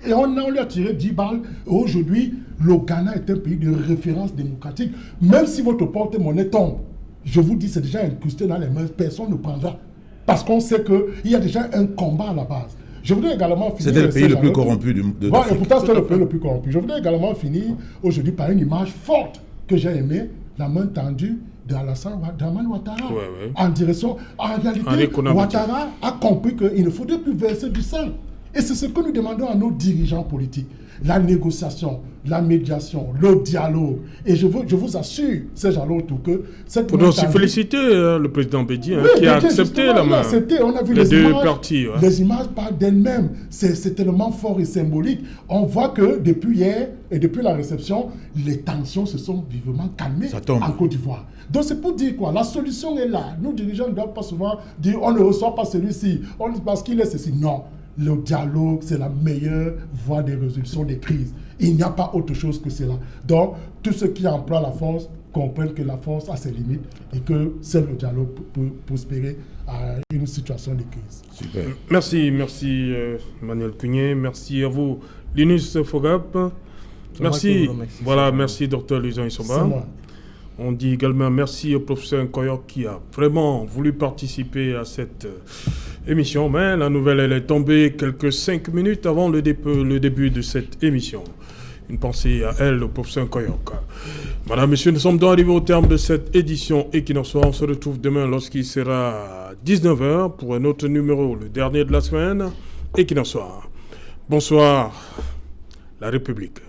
Et on lui a tiré 10 balles. Et aujourd'hui, le Ghana est un pays de référence démocratique. Même si votre porte-monnaie tombe, je vous dis, c'est déjà incrusté dans les mains, personne ne prendra. Parce qu'on sait qu'il y a déjà un combat à la base. Je voudrais également finir... C'était le pays le plus corrompu de et pourtant, c'était le pays le plus corrompu. Je voudrais également finir aujourd'hui par une image forte que j'ai aimée, la main tendue d'Alassane Ouattara. Ouais. En direction... En réalité, Ouattara a compris qu'il ne faudrait plus verser du sang. Et c'est ce que nous demandons à nos dirigeants politiques. La négociation, la médiation, le dialogue. Et je vous assure, Serge Aloto, que cette... Pour aussi féliciter le président Bédi, qui a accepté la main. On a vu les deux images, parties. Ouais. Les images parlent d'elles-mêmes. C'est tellement fort et symbolique. On voit que depuis hier et depuis la réception, les tensions se sont vivement calmées en Côte d'Ivoire. Donc c'est pour dire quoi? La solution est là. Nous, dirigeants, ne doivent pas souvent dire on ne reçoit pas celui-ci parce qu'il est ceci. Non. Le dialogue, c'est la meilleure voie de résolution des crises. Il n'y a pas autre chose que cela. Donc, tous ceux qui emploient la force comprennent que la force a ses limites et que seul le dialogue peut prospérer à une situation de crise. Super. Merci Manuel Cugnet. Merci à vous, Linus Fogap. Merci. Voilà, merci Dr Luisan Issoba. On dit également merci au professeur Nkoyok qui a vraiment voulu participer à cette émission, mais la nouvelle elle est tombée quelques 5 minutes avant le début de cette émission. Une pensée à elle, au professeur Nkoyok. Madame, Monsieur, nous sommes donc arrivés au terme de cette édition Equinox Soir. On se retrouve demain lorsqu'il sera 19h pour un autre numéro, le dernier de la semaine, Equinox Soir. Bonsoir, la République.